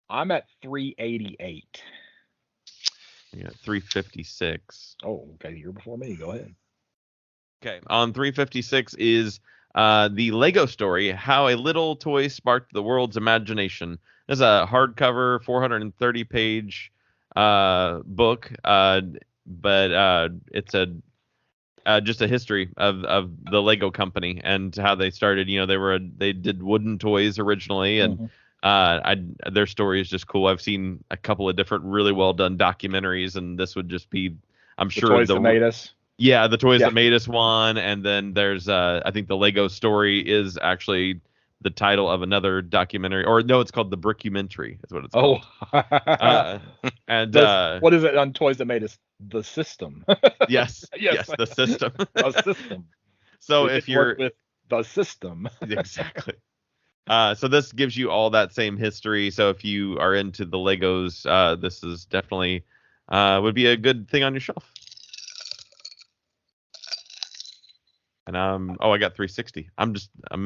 [SPEAKER 1] I'm at 388.
[SPEAKER 3] Yeah, 356.
[SPEAKER 1] Oh, okay. You're before me. Go ahead.
[SPEAKER 3] Okay. On 356 is the Lego story, How a Little Toy Sparked the World's Imagination. This is a hardcover, 430-page book, but it's just a history of the Lego company and how they started. They did wooden toys originally, and Their story is just cool. I've seen a couple of different really well done documentaries, and this would just be, I'm
[SPEAKER 1] The
[SPEAKER 3] sure
[SPEAKER 1] Toys That Made Us.
[SPEAKER 3] Yeah, the Toys
[SPEAKER 1] Yeah.
[SPEAKER 3] That Made Us one, and then there's I think the Lego Story is actually the title of another documentary, or no, it's called the Brickumentary, is what it's called.
[SPEAKER 1] What is it on Toys That Made Us? The System.
[SPEAKER 3] Yes, the system.
[SPEAKER 1] The System.
[SPEAKER 3] So
[SPEAKER 1] We
[SPEAKER 3] if
[SPEAKER 1] get to
[SPEAKER 3] you're
[SPEAKER 1] work with the system.
[SPEAKER 3] exactly. So this gives you all that same history. So if you are into the Legos, this is definitely would be a good thing on your shelf. And I got 360. I'm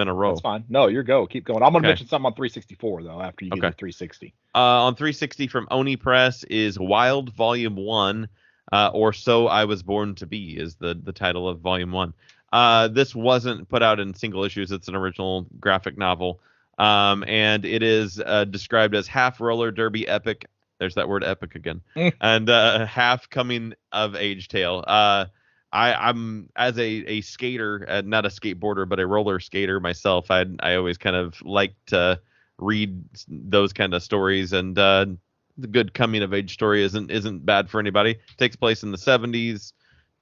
[SPEAKER 3] in a row.
[SPEAKER 1] That's fine. No, you're go. Keep going. I'm gonna mention something on 364 though after you get your 360.
[SPEAKER 3] On 360 from Oni Press is Wild Volume 1, or So I Was Born to Be is the title of Volume 1. This wasn't put out in single issues. It's an original graphic novel. And it is described as half roller derby epic. There's that word epic again. And half coming of age tale. I'm as a skater, not a skateboarder, but a roller skater myself. I always kind of like to read those kind of stories, and the good coming of age story isn't bad for anybody. It takes place in the 70s.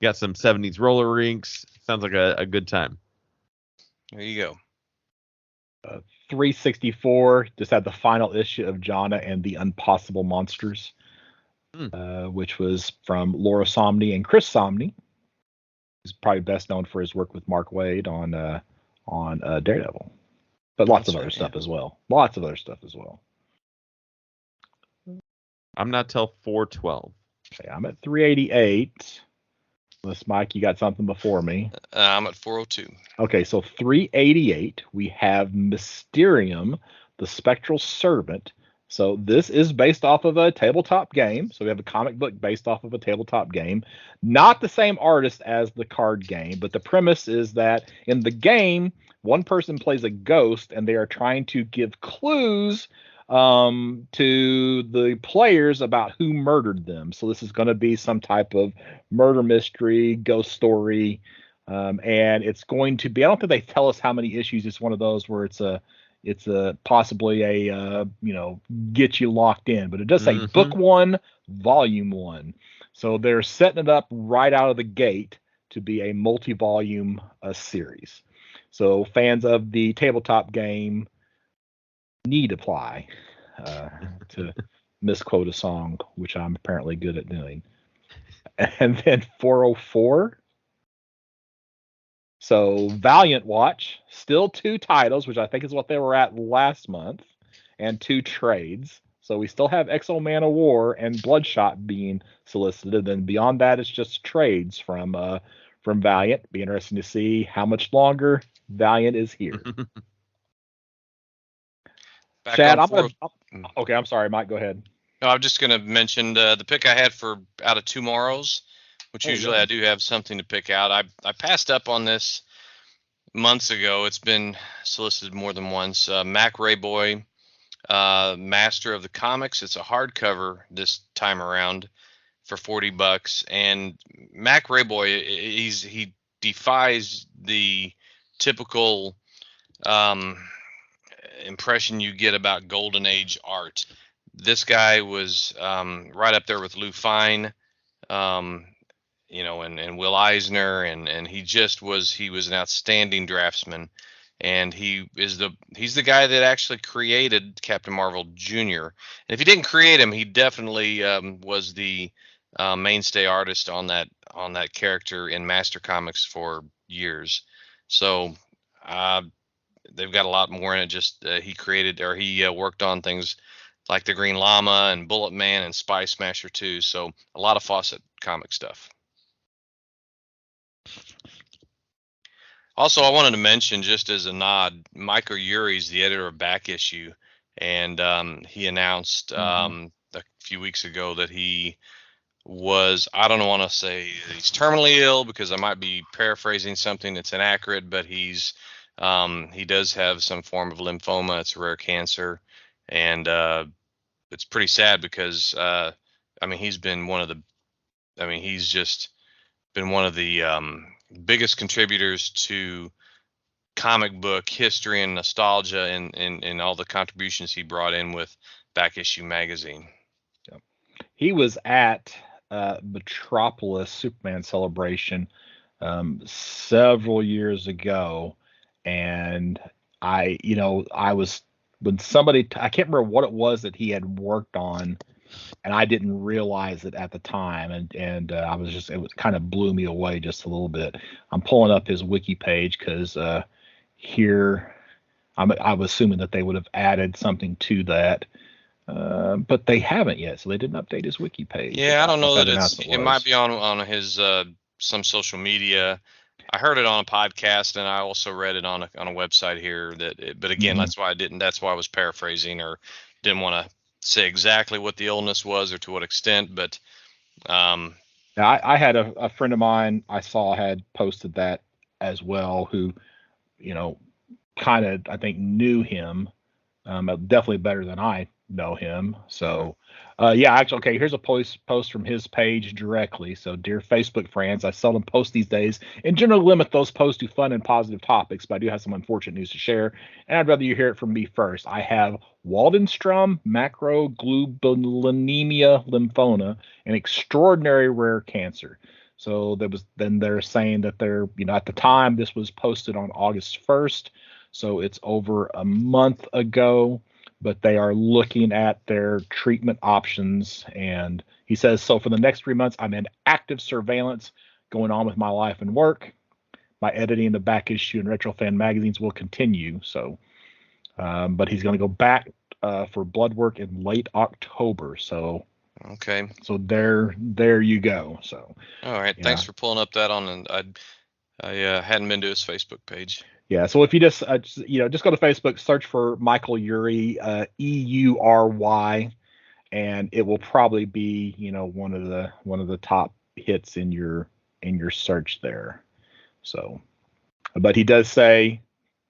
[SPEAKER 3] Got some 70s roller rinks. Sounds like a good time.
[SPEAKER 2] There you go.
[SPEAKER 1] 364 just had the final issue of Jonna and the Impossible Monsters, which was from Laura Somney and Chris Somney. He's probably best known for his work with Mark Waid on Daredevil, but lots of other stuff as well.
[SPEAKER 3] I'm not till 412.
[SPEAKER 1] Okay, I'm at 388. Unless Mike, you got something before me.
[SPEAKER 2] I'm at 402.
[SPEAKER 1] Okay, so 388, we have Mysterium, the Spectral Servant. So this is based off of a tabletop game. So we have a comic book based off of a tabletop game. Not the same artist as the card game, but the premise is that in the game, one person plays a ghost and they are trying to give clues to the players about who murdered them. So this is going to be some type of murder mystery, ghost story. And it's going to be, I don't think they tell us how many issues. It's one of those where it's possibly a get you locked in, but it does say book 1, volume 1. So they're setting it up right out of the gate to be a multi-volume series. So fans of the tabletop game need apply to misquote a song, which I'm apparently good at doing. And then 404. So Valiant Watch, still 2 titles, which I think is what they were at last month, and 2 trades. So we still have Exo Man of War and Bloodshot being solicited, and beyond that, it's just trades from Valiant. Be interesting to see how much longer Valiant is here. Shaad, I'm sorry, Mike, go ahead.
[SPEAKER 2] No, I'm just going to mention the pick I had for out of tomorrow's, which usually I do have something to pick out. I passed up on this months ago. It's been solicited more than once. Mac Rayboy, Master of the Comics. It's a hardcover this time around for $40. And Mac Rayboy, he defies the typical impression you get about Golden Age art. This guy was right up there with Lou Fine, and Will Eisner, and he was an outstanding draftsman, and he's the guy that actually created Captain Marvel Jr. And if he didn't create him, he definitely was the mainstay artist on that character in Master Comics for years. So they've got a lot more in it. Just he worked on things like the Green Llama and Bullet Man and Spy Smasher too. So a lot of Fawcett comic stuff. Also, I wanted to mention, just as a nod, Mike Yuri's the editor of Back Issue, and he announced a few weeks ago that he was, I don't want to say he's terminally ill because I might be paraphrasing something that's inaccurate, but he does have some form of lymphoma. It's a rare cancer, and it's pretty sad because he's just been one of the biggest contributors to comic book history and nostalgia and all the contributions he brought in with Back Issue Magazine.
[SPEAKER 1] He was at Metropolis Superman Celebration several years ago, and I was when somebody I can't remember what it was that he had worked on, and I didn't realize it at the time, and I was just it was kind of blew me away just a little bit. I'm pulling up his wiki page because here I was assuming that they would have added something to that. But they haven't yet, so they didn't update his wiki page.
[SPEAKER 2] Yeah, I don't know that it might be on his some social media. I heard it on a podcast, and I also read it on a website here. But again, that's why I was paraphrasing or didn't want to say exactly what the illness was or to what extent. But
[SPEAKER 1] now, I had a friend of mine I saw had posted that as well, who kind of I think knew him, definitely better than I know him. So actually, okay, here's a post from his page directly. So, dear Facebook friends, I seldom post these days and generally limit those posts to fun and positive topics, but I do have some unfortunate news to share, and I'd rather you hear it from me first. I have Waldenstrom macroglobulinemia lymphoma, an extraordinary rare cancer. So they're saying that they're, at the time this was posted on August 1st, so it's over a month ago, but they are looking at their treatment options. And he says, so for the next 3 months, I'm in active surveillance going on with my life and work. My editing of Back Issue and Retro Fan magazines will continue. So, but he's going to go back for blood work in late October. So,
[SPEAKER 2] okay.
[SPEAKER 1] So there you go. So,
[SPEAKER 2] all right. Yeah. Thanks for pulling up that on. And I hadn't been to his Facebook page.
[SPEAKER 1] Yeah, so if you just go to Facebook, search for Michael Eury, EURY, and it will probably be one of the top hits in your search there. So, but he does say,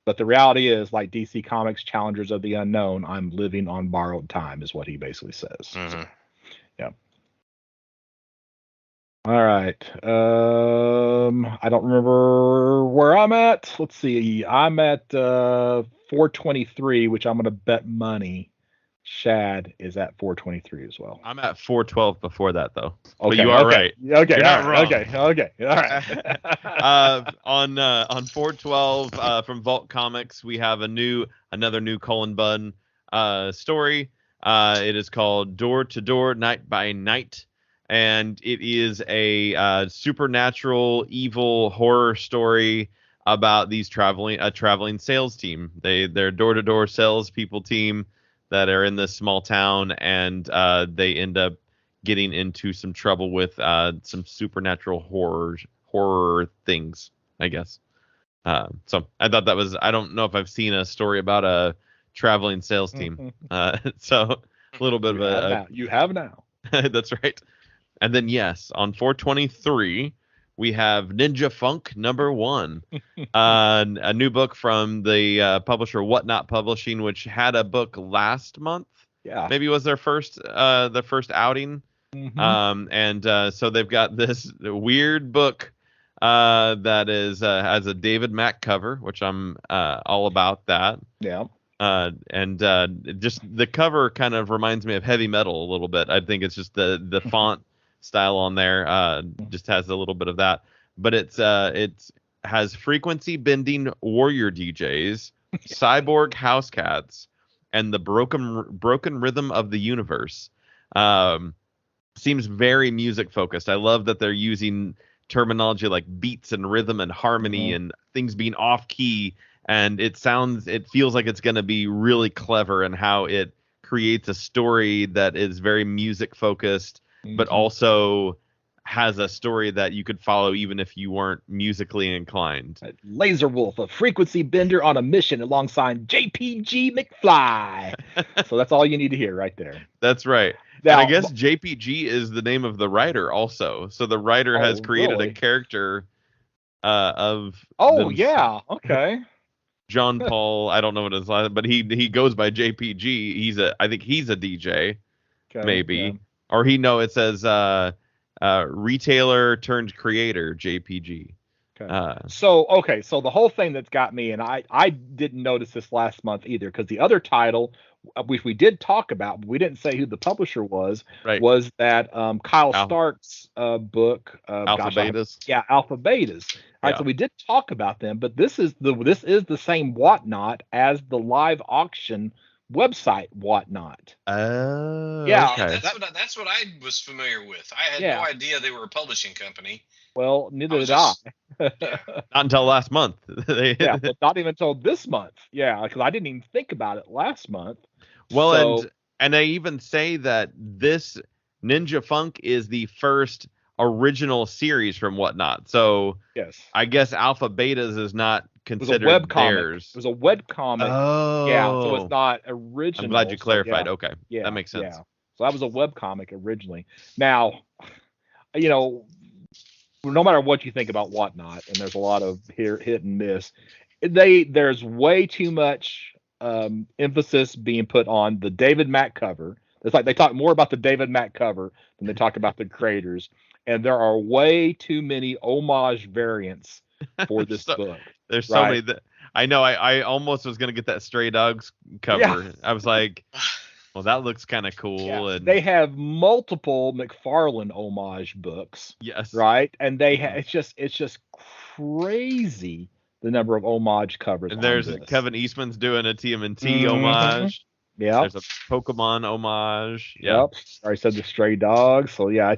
[SPEAKER 1] but the reality is, like DC Comics Challengers of the Unknown, I'm living on borrowed time, is what he basically says.
[SPEAKER 2] Mm-hmm.
[SPEAKER 1] So, yeah. All right. I don't remember where I'm at. Let's see. I'm at 423, which I'm going to bet money Shaad is at 423 as well.
[SPEAKER 3] I'm at 412 before that, though.
[SPEAKER 1] Okay,
[SPEAKER 3] but you are right.
[SPEAKER 1] Okay,
[SPEAKER 3] you're not wrong.
[SPEAKER 1] Okay, all right.
[SPEAKER 3] On 412 from Vault Comics, we have another new Cullen Bunn story. It is called Door to Door, Night by Night. And it is a supernatural, evil horror story about these traveling sales team. They're door-to-door salespeople team that are in this small town, and they end up getting into some trouble with some supernatural horror things, I guess. So I thought that was. I don't know if I've seen a story about a traveling sales team. So a little bit
[SPEAKER 1] you have now.
[SPEAKER 3] That's right. And then, yes, on 423, we have Ninja Funk #1, a new book from the publisher Whatnot Publishing, which had a book last month.
[SPEAKER 1] Yeah,
[SPEAKER 3] maybe it was their first outing.
[SPEAKER 1] Mm-hmm.
[SPEAKER 3] So they've got this weird book that is has a David Mack cover, which I'm all about that.
[SPEAKER 1] Yeah.
[SPEAKER 3] Just the cover kind of reminds me of heavy metal a little bit. I think it's just the font style on there just has a little bit of that, but it has frequency bending warrior DJs, cyborg house cats, and the broken rhythm of the universe. Seems very music focused. I love that they're using terminology like beats and rhythm and harmony and things being off key, and it feels like it's going to be really clever in how it creates a story that is very music focused, but also has a story that you could follow even if you weren't musically inclined.
[SPEAKER 1] Laser Wolf, a frequency bender on a mission alongside JPG McFly. So that's all you need to hear right there.
[SPEAKER 3] That's right. Now, and I guess JPG is the name of the writer also. So the writer has created a character of...
[SPEAKER 1] yeah. Okay.
[SPEAKER 3] John Paul, I don't know what his last, but he goes by JPG. I think he's a DJ, maybe. Yeah. Or it says retailer turned creator, JPG.
[SPEAKER 1] Okay. So the whole thing that's got me, and I didn't notice this last month either, because the other title, which we did talk about, but we didn't say who the publisher was,
[SPEAKER 3] Right.
[SPEAKER 1] was that Kyle Stark's book,
[SPEAKER 3] Alpha Betas.
[SPEAKER 1] Alpha Betas. All right, so we did talk about them, but this is the same Whatnot as the live auction website Whatnot.
[SPEAKER 3] Oh,
[SPEAKER 1] Yeah,
[SPEAKER 3] okay.
[SPEAKER 2] That's what I was familiar with. I had no idea they were a publishing company.
[SPEAKER 1] Well, neither did I.
[SPEAKER 3] Not until last month.
[SPEAKER 1] Yeah, but not even until this month. Yeah, because I didn't even think about it last month.
[SPEAKER 3] Well,
[SPEAKER 1] so,
[SPEAKER 3] and I even say that this Ninja Funk is the first original series from Whatnot. So
[SPEAKER 1] yes,
[SPEAKER 3] I guess Alpha Betas is not considered theirs.
[SPEAKER 1] It was a web comic.
[SPEAKER 3] Oh,
[SPEAKER 1] yeah, so it's not original.
[SPEAKER 3] I'm glad you clarified.
[SPEAKER 1] So,
[SPEAKER 3] okay,
[SPEAKER 1] yeah,
[SPEAKER 3] that makes sense.
[SPEAKER 1] Yeah, so that was a web comic originally. Now, no matter what you think about Whatnot, and there's a lot of hit and miss, there's way too much emphasis being put on the David Mack cover. It's like they talk more about the David Mack cover than they talk about the creators, and there are way too many homage variants for this book.
[SPEAKER 3] There's so many that I know. I almost was gonna get that Stray Dogs cover. Yeah. I was like, well, that looks kind of cool. Yeah. And
[SPEAKER 1] they have multiple McFarlane homage books.
[SPEAKER 3] Yes.
[SPEAKER 1] Right, and they it's just crazy the number of homage covers.
[SPEAKER 3] And there's Kevin Eastman's doing a TMNT homage.
[SPEAKER 1] Yeah.
[SPEAKER 3] There's a Pokemon homage.
[SPEAKER 1] Yeah. Yep. I said the Stray Dogs. So yeah, I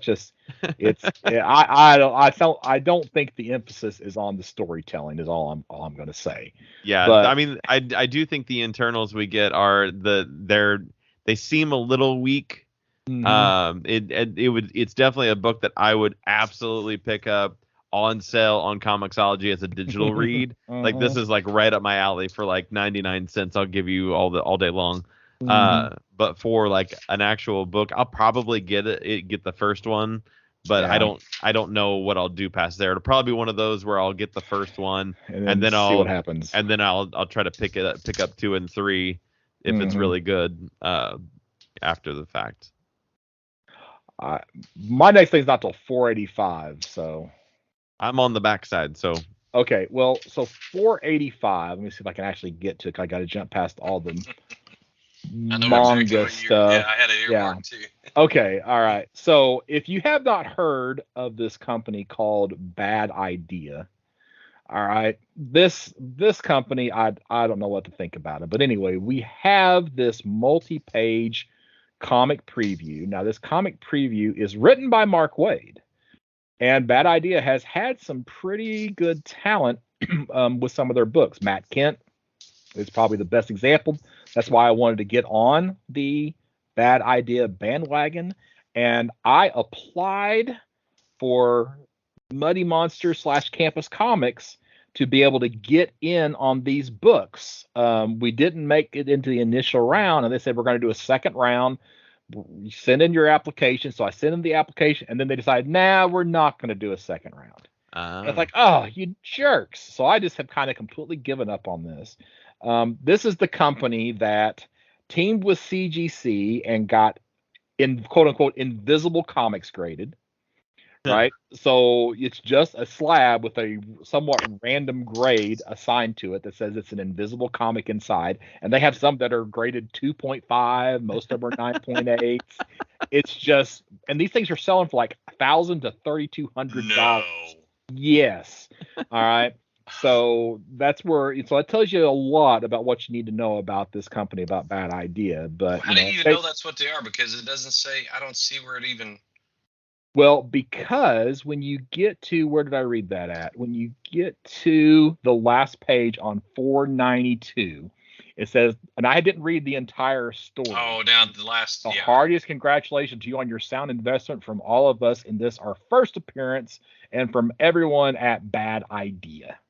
[SPEAKER 1] don't think the emphasis is on the storytelling is all I'm going to say.
[SPEAKER 3] Yeah. But, I mean, I do think the internals we get are they seem a little weak. Mm-hmm. It's definitely a book that I would absolutely pick up on sale on Comixology as a digital read. Uh-huh. Like this is like right up my alley for like 99 cents. I'll give you all day long. Mm-hmm. But for like an actual book, I'll probably get the first one, but yeah. I don't know what I'll do past there. It'll probably be one of those where I'll get the first one and then I'll see
[SPEAKER 1] what happens.
[SPEAKER 3] And then I'll try to pick up 2 and 3 if it's really good after the fact.
[SPEAKER 1] My next thing's not till 485, so
[SPEAKER 3] I'm on the backside. So
[SPEAKER 1] okay, well, so 485. Let me see if I can actually get to it. I got to jump past all the manga stuff.
[SPEAKER 2] Yeah, I had an earmark too.
[SPEAKER 1] Okay, all right. So if you have not heard of this company called Bad Idea, all right, this company, I don't know what to think about it, but anyway, we have this multi-page comic preview. Now, this comic preview is written by Mark Waid, and Bad Idea has had some pretty good talent with some of their books. Matt Kent is probably the best example. That's why I wanted to get on the Bad Idea bandwagon, and I applied for Muddy Monster / Campus Comics to be able to get in on these books. We didn't make it into the initial round, and they said we're going to do a second round. You send in your application. So I sent in the application, and then they decided, nah, we're not going to do a second round. It's like, oh, you jerks. So I just have kind of completely given up on this. This is the company that teamed with CGC and got in quote unquote invisible comics graded. Right. So it's just a slab with a somewhat random grade assigned to it that says it's an invisible comic inside. And they have some that are graded 2.5. Most of them are 9.8. It's just, and these things are selling for like $1,000 to $3,200.
[SPEAKER 2] No.
[SPEAKER 1] Yes. All right. So that's where, so that tells you a lot about what you need to know about this company, about Bad Idea. But
[SPEAKER 2] how do you even know that's what they are? Because it doesn't say, I don't see where it even.
[SPEAKER 1] Well, because when you get to, where did I read that at? When you get to the last page on 492, it says, and I didn't read the entire story.
[SPEAKER 2] Oh, down the last.
[SPEAKER 1] The heartiest congratulations to you on your sound investment from all of us in this, our first appearance, and from everyone at Bad Idea.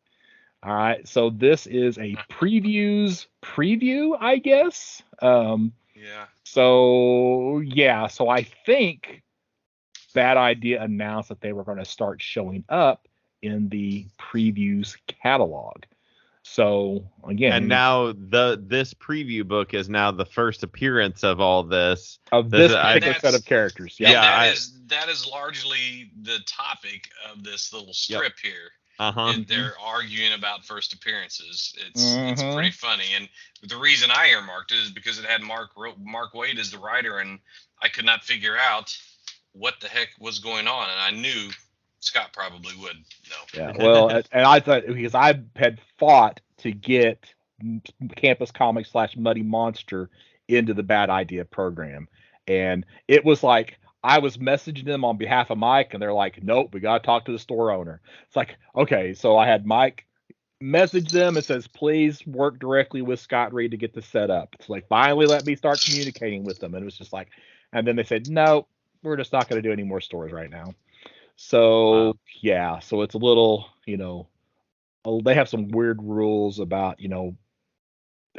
[SPEAKER 1] All right, so this is a preview, I guess.
[SPEAKER 2] Yeah.
[SPEAKER 1] So I think Bad Idea announced that they were going to start showing up in the previews catalog. So again,
[SPEAKER 3] and now this preview book is now the first appearance of all this
[SPEAKER 1] particular set of characters.
[SPEAKER 2] Yeah, that is largely the topic of this little strip here. They're arguing about first appearances. It's pretty funny, and the reason I earmarked it is because it had Mark Waid as the writer, and I could not figure out what the heck was going on, and I knew Scott probably would know.
[SPEAKER 1] Yeah, well, and I thought, because I had fought to get Campus Comics / Muddy Monster into the Bad Idea program, and it was like I was messaging them on behalf of Mike, and they're like, "Nope, we got to talk to the store owner." It's like, okay, so I had Mike message them and says, "Please work directly with Scott Reed to get this set up." It's like, finally let me start communicating with them, and it was just like, and then they said, "No, we're just not going to do any more stores right now." So yeah, so it's a little, they have some weird rules about,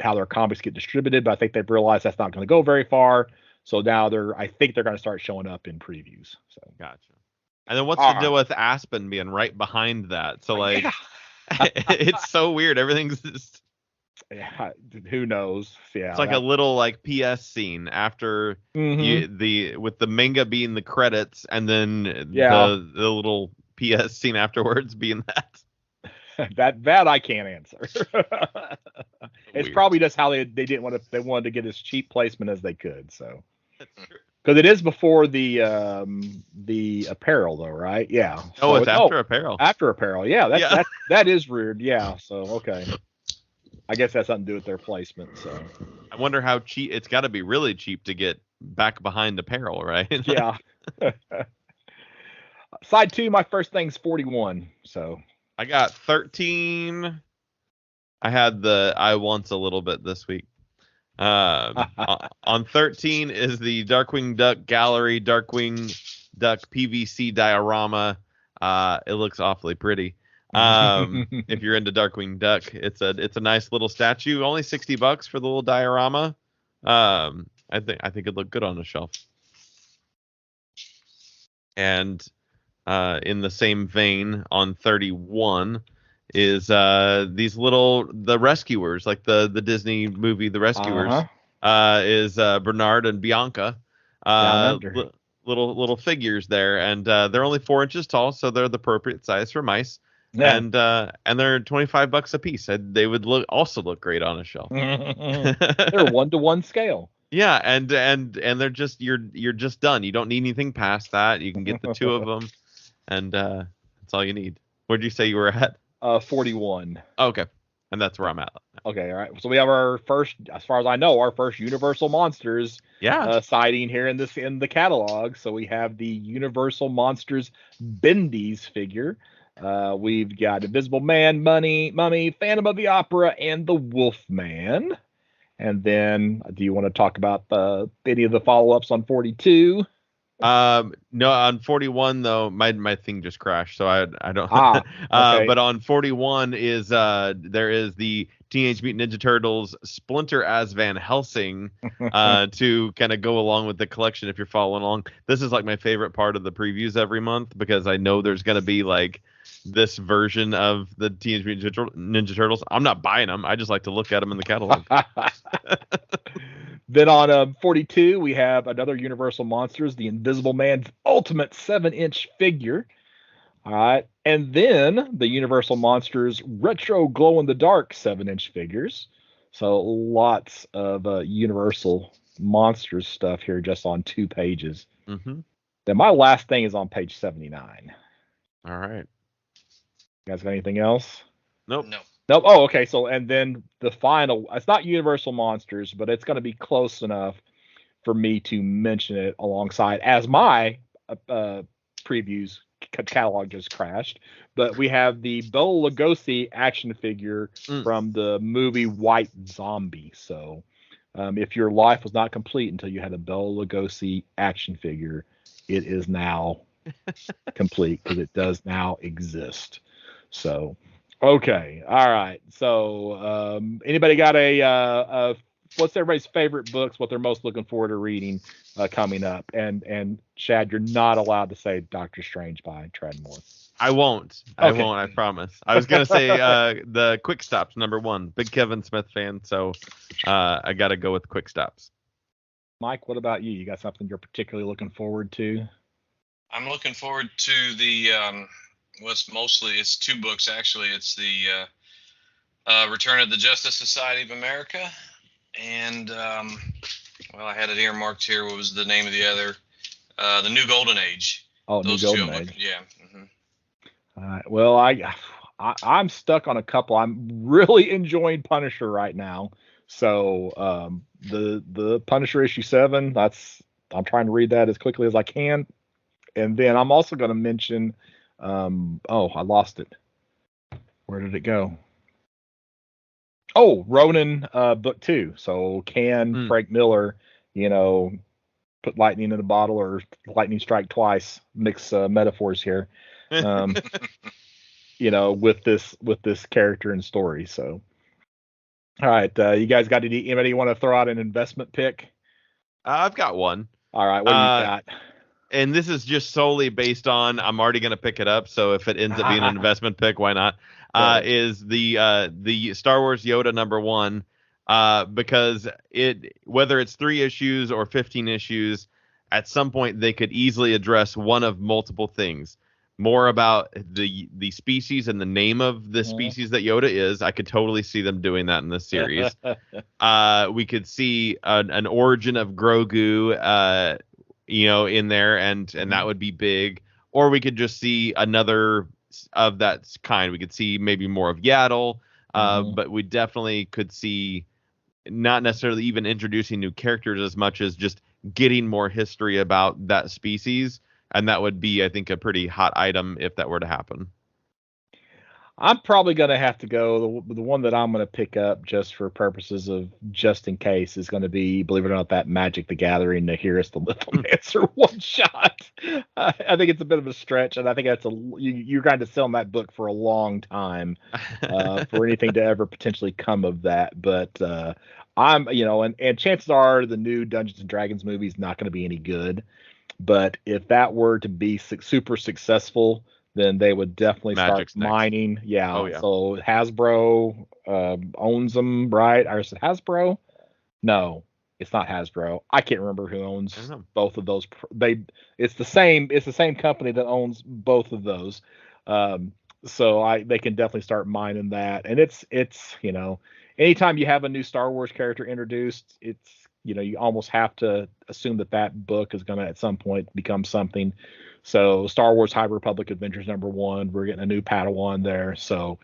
[SPEAKER 1] how their comics get distributed, but I think they've realized that's not going to go very far. So now I think they're going to start showing up in previews. So
[SPEAKER 3] gotcha. And then what's the deal with Aspen being right behind that? So like, it's so weird. Everything's just,
[SPEAKER 1] who knows? Yeah,
[SPEAKER 3] it's like a little like PS scene after with the manga being the credits, and then the little PS scene afterwards being that.
[SPEAKER 1] that I can't answer. It's probably just how they didn't want to. They wanted to get as cheap placement as they could. So because it is before the apparel though, right? Yeah.
[SPEAKER 3] Oh, it's after apparel.
[SPEAKER 1] After apparel, yeah. That is weird. Yeah. So okay. I guess that's something to do with their placement. So
[SPEAKER 3] I wonder how cheap. It's got to be really cheap to get back behind apparel, right?
[SPEAKER 1] Yeah. Side 2, my first thing's 41. So
[SPEAKER 3] I got 13. I had the I Wants a little bit this week. On 13 is the Darkwing Duck Gallery Darkwing Duck PVC diorama. It looks awfully pretty. If you're into Darkwing Duck, it's a nice little statue. Only $60 for the little diorama. I think it'd look good on the shelf. And in the same vein, on 31 is the Rescuers, like the Disney movie The Rescuers. Is Bernard and Bianca. Little figures there, and they're only 4 inches tall, so they're the appropriate size for mice. Yeah. And they're $25 a piece. They would look great on a shelf.
[SPEAKER 1] They're 1-to-1 scale.
[SPEAKER 3] Yeah, and they're just you're just done. You don't need anything past that. You can get the 2 of them, and that's all you need. Where'd you say you were at?
[SPEAKER 1] 41.
[SPEAKER 3] Okay, and that's where I'm at.
[SPEAKER 1] Okay, all right. So we have our first, as far as I know, our first Universal Monsters sighting here in the catalog. So we have the Universal Monsters Bendy's figure. We've got Invisible Man, Mummy, Phantom of the Opera, and the Wolfman. And then, do you want to talk about any of the follow-ups on 42?
[SPEAKER 3] No, on 41 though, my thing just crashed, so I don't. Okay. But on 41 is there is the Teenage Mutant Ninja Turtles Splinter as Van Helsing to kind of go along with the collection if you're following along. This is like my favorite part of the previews every month, because I know there's gonna be like this version of the Teenage Mutant Ninja Turtles. I'm not buying them. I just like to look at them in the catalog.
[SPEAKER 1] Then on 42, we have another Universal Monsters, the Invisible Man's Ultimate 7-inch figure. All right. And then the Universal Monsters Retro Glow-in-the-Dark 7-inch figures. So lots of Universal Monsters stuff here just on 2 pages.
[SPEAKER 3] Mm-hmm.
[SPEAKER 1] Then my last thing is on page 79.
[SPEAKER 3] All right.
[SPEAKER 1] You guys got anything else?
[SPEAKER 3] Nope.
[SPEAKER 2] No.
[SPEAKER 1] Nope. Oh, okay. So, and then the final, it's not Universal Monsters, but it's going to be close enough for me to mention it alongside, as my previews catalog just crashed. But we have the Bela Lugosi action figure from the movie White Zombie. So, if your life was not complete until you had a Bela Lugosi action figure, it is now complete, because it does now exist. So, okay, all right. So, anybody got a what's everybody's favorite books? What they're most looking forward to reading coming up? And Shaad, you're not allowed to say Doctor Strange by Treadmore.
[SPEAKER 3] I won't. Okay. I won't. I promise. I was gonna say the Quick Stops #1. Big Kevin Smith fan, so I got to go with Quick Stops.
[SPEAKER 1] Mike, what about you? You got something you're particularly looking forward to?
[SPEAKER 2] I'm looking forward to the Well, it's 2 books actually. It's the Return of the Justice Society of America, and well, I had it earmarked here. What was the name of the other? The New Golden Age.
[SPEAKER 1] Oh, New
[SPEAKER 2] Those two
[SPEAKER 1] Golden
[SPEAKER 2] I'm
[SPEAKER 1] Age.
[SPEAKER 2] looking. Yeah.
[SPEAKER 1] All right. Well, I'm stuck on a couple. I'm really enjoying Punisher right now. So the Punisher issue 7. I'm trying to read that as quickly as I can, and then I'm also going to mention. Oh, I lost it. Where did it go? Oh, Ronin book 2. So can Frank Miller, put lightning in a bottle or lightning strike twice? Mix metaphors here. With this character and story. So, all right, you guys got anybody want to throw out an investment pick?
[SPEAKER 3] I've got one.
[SPEAKER 1] All right, what do you got?
[SPEAKER 3] And this is just solely based on I'm already going to pick it up. So if it ends up being an investment pick, why not? Is the Star Wars Yoda #1, because whether it's 3 issues or 15 issues, at some point they could easily address one of multiple things. More about the species and the name of the species that Yoda is. I could totally see them doing that in this series. We could see an origin of Grogu, in there, and that would be big. Or we could just see another of that kind. We could see maybe more of Yaddle, but we definitely could see not necessarily even introducing new characters as much as just getting more history about that species. And that would be, I think, a pretty hot item if that were to happen.
[SPEAKER 1] I'm probably going to have to go. The one that I'm going to pick up just for purposes of just in case is going to be, believe it or not, that Magic the Gathering, Nahiris the Lithomancer one shot. I think it's a bit of a stretch, and I think you're going to sell that book for a long time for anything to ever potentially come of that. But and chances are the new Dungeons and Dragons movie is not going to be any good. But if that were to be super successful, then they would definitely
[SPEAKER 3] Magic's
[SPEAKER 1] start mining. Yeah.
[SPEAKER 3] Oh, yeah.
[SPEAKER 1] So Hasbro owns them, right? Or is it Hasbro? No, it's not Hasbro. I can't remember who owns both of those. It's the same company that owns both of those. So they can definitely start mining that. And it's anytime you have a new Star Wars character introduced, you almost have to assume that book is going to at some point become something. So Star Wars High Republic Adventures #1, we're getting a new Padawan there. So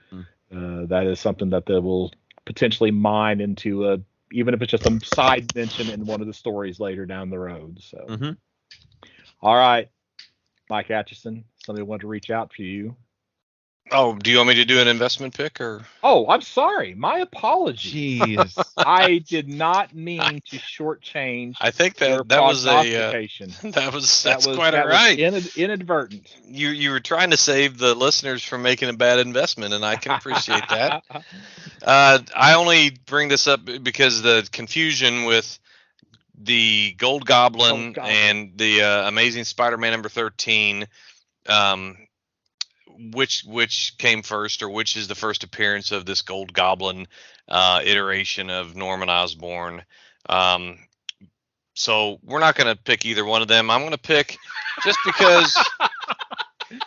[SPEAKER 1] that is something that they will potentially mine into, even if it's just a side mention in one of the stories later down the road. So, All right, Mike Atchison, somebody wanted to reach out to you.
[SPEAKER 2] Oh, do you want me to do an investment pick or?
[SPEAKER 1] Oh, I'm sorry. My apologies.
[SPEAKER 3] Jeez.
[SPEAKER 1] I did not mean to shortchange.
[SPEAKER 2] I think that was that's quite all right.
[SPEAKER 1] Inadvertent.
[SPEAKER 2] You were trying to save the listeners from making a bad investment, and I can appreciate that. I only bring this up because the confusion with the Gold Goblin and the Amazing Spider-Man #13. Which came first, or which is the first appearance of this Gold Goblin iteration of Norman Osborn. So we're not going to pick either one of them. I'm going to pick just because.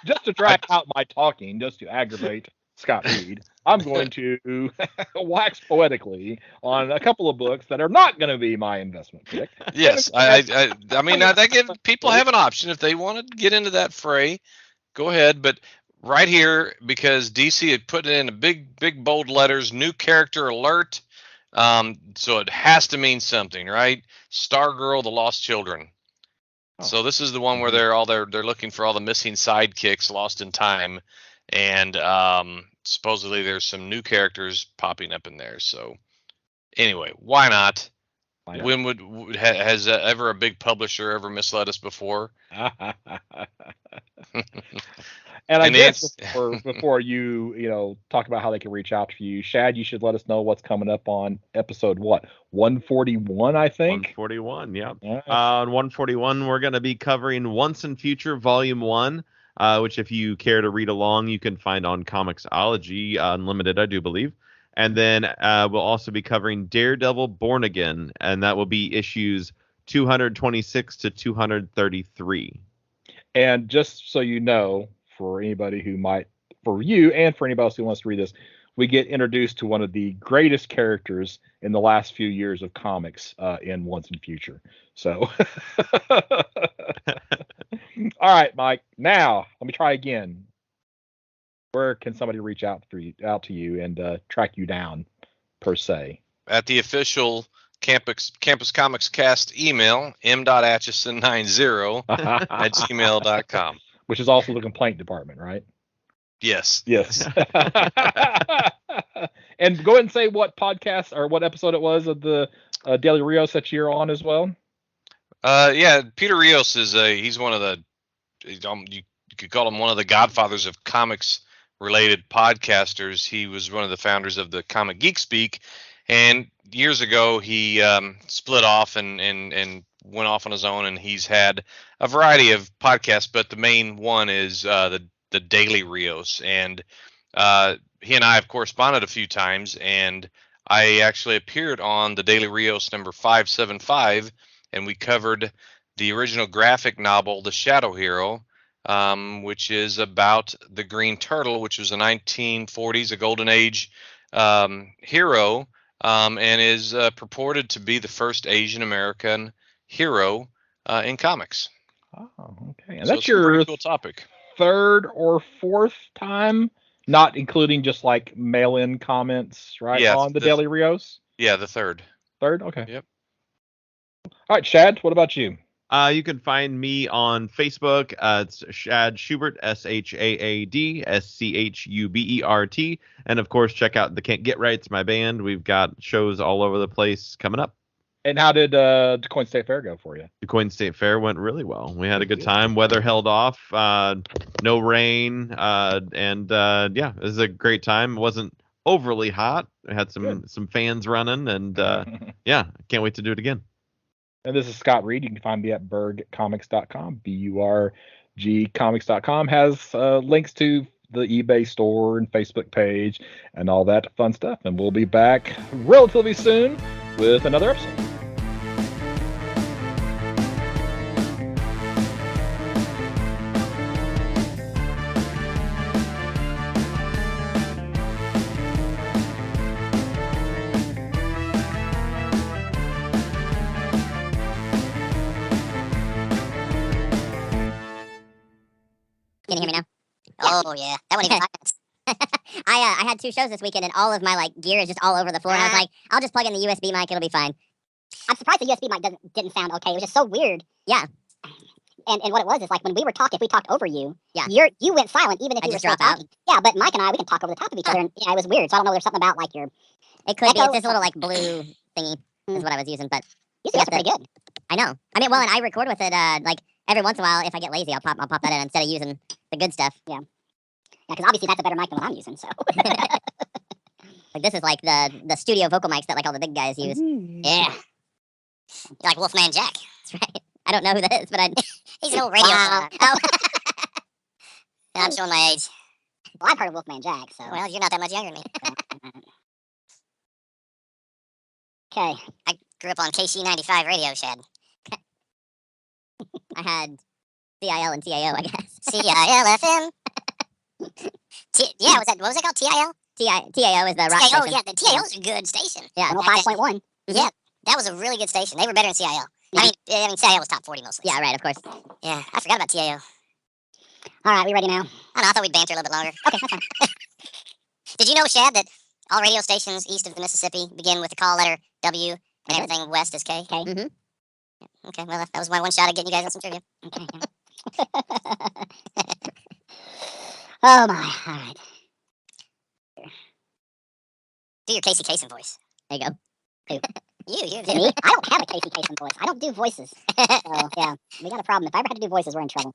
[SPEAKER 1] Just to drag out my talking, just to aggravate Scott Reed, I'm going to wax poetically on a couple of books that are not going to be my investment pick.
[SPEAKER 2] Yes, I mean, that gives people have an option if they want to get into that fray. Go ahead, but right here, because DC had put it in a big bold letters, new character alert. So it has to mean something, right? Stargirl, the Lost Children. Oh. So this is the one where they're looking for all the missing sidekicks lost in time, and supposedly there's some new characters popping up in there. So anyway, why not? When has ever a big publisher ever misled us before?
[SPEAKER 1] And I guess before you talk about how they can reach out to you, Shaad, you should let us know what's coming up on episode 141, I think.
[SPEAKER 3] 141, yeah. On 141, we're going to be covering Once and Future Volume 1, which if you care to read along, you can find on Comixology Unlimited, I do believe. And then we'll also be covering Daredevil Born Again, and that will be issues 226 to 233.
[SPEAKER 1] And just so you know, for anybody who might, for you and for anybody else who wants to read this, we get introduced to one of the greatest characters in the last few years of comics in Once and Future. So, all right, Mike. Now let me try again. Where can somebody reach out to you and track you down, per se?
[SPEAKER 2] At the official Campus Comics Cast email, m.atchison90 at gmail.com.
[SPEAKER 1] Which is also the complaint department, right?
[SPEAKER 2] Yes.
[SPEAKER 1] Yes. And go ahead and say what podcast or what episode it was of the Daily Rios that you're on as well.
[SPEAKER 2] Yeah, Peter Rios is he's one of the, you could call him one of the godfathers of comics related podcasters. He was one of the founders of the Comic Geek Speak, and years ago he split off and went off on his own, and he's had a variety of podcasts, but the main one is the Daily Rios, and he and I have corresponded a few times, and I actually appeared on the Daily Rios number 575, and we covered the original graphic novel, The Shadow Hero, which is about the Green Turtle, which was a 1940s, a golden age hero, and is purported to be the first Asian American hero in comics.
[SPEAKER 1] Oh, okay. And
[SPEAKER 2] so
[SPEAKER 1] that's your
[SPEAKER 2] pretty cool topic.
[SPEAKER 1] Third or fourth time, not including just like mail-in comments, right?
[SPEAKER 2] Yeah,
[SPEAKER 1] on the Daily Rios.
[SPEAKER 2] Yeah, the third.
[SPEAKER 1] Third, okay.
[SPEAKER 2] Yep.
[SPEAKER 1] All right, Shaad, what about you?
[SPEAKER 3] You can find me on Facebook. It's Shaad Schubert, SHAAD SCHUBERT, and of course check out the Can't Get Right's my band. We've got shows all over the place coming up.
[SPEAKER 1] And how did the Coin State Fair go for you?
[SPEAKER 3] The Coin State Fair went really well. We had a good time. Weather held off. No rain. Yeah, it was a great time. It wasn't overly hot. We had some fans running, and yeah, can't wait to do it again.
[SPEAKER 1] And this is Scott Reed. You can find me at burgcomics.com. BURG comics.com has links to the eBay store and Facebook page and all that fun stuff. And we'll be back relatively soon with another episode.
[SPEAKER 4] Can you hear me now? Oh yeah, that wasn't even 5 minutes. I had 2 shows this weekend, and all of my gear is just all over the floor. And I was like, I'll just plug in the USB mic; it'll be fine. I'm surprised the USB mic didn't sound okay. It was just so weird. Yeah. And what it was is when we were talking, if we talked over you, you went silent even if you were still talking. Yeah, but Mike and I, we can talk over the top of each other, and it was weird. So I don't know. There's something about your. It could be. It's this little blue thingy is what I was using, but you guys are pretty good. I know. I mean, well, and I record with it every once in a while. If I get lazy, I'll pop that in instead of using the good stuff. Yeah. Yeah, because obviously that's a better mic than what I'm using. So. This is the studio vocal mics that all the big guys use. Mm-hmm. Yeah. You're like Wolfman Jack. That's right. I don't know who that is, but he's an old radio star. Oh. I'm showing my age. Well, I've heard of Wolfman Jack, so. Well, you're not that much younger than me. Okay. I grew up on KC95 radio, Shaad. I had CIL and TAO, I guess. CIL FM. What was it called? TIL? TAO is the rock station. Yeah, the TAO is a good station. Yeah, 105.1. Yeah, that was a really good station. They were better than CIL. I mean, CIL was top 40 mostly. Yeah, right, of course. Yeah, I forgot about TAO. All right, we ready now? I thought we'd banter a little bit longer. Okay, that's fine. Did you know, Shaad, that all radio stations east of the Mississippi begin with the call letter W and everything west is K? K. Mm-hmm. Okay, well, that was my one shot at getting you guys some trivia. Okay. Oh my! All right. Do your Casey Kasem voice. There you go. Who? You. Me? I don't have a Casey Kasem voice. I don't do voices. So yeah, we got a problem. If I ever had to do voices, we're in trouble.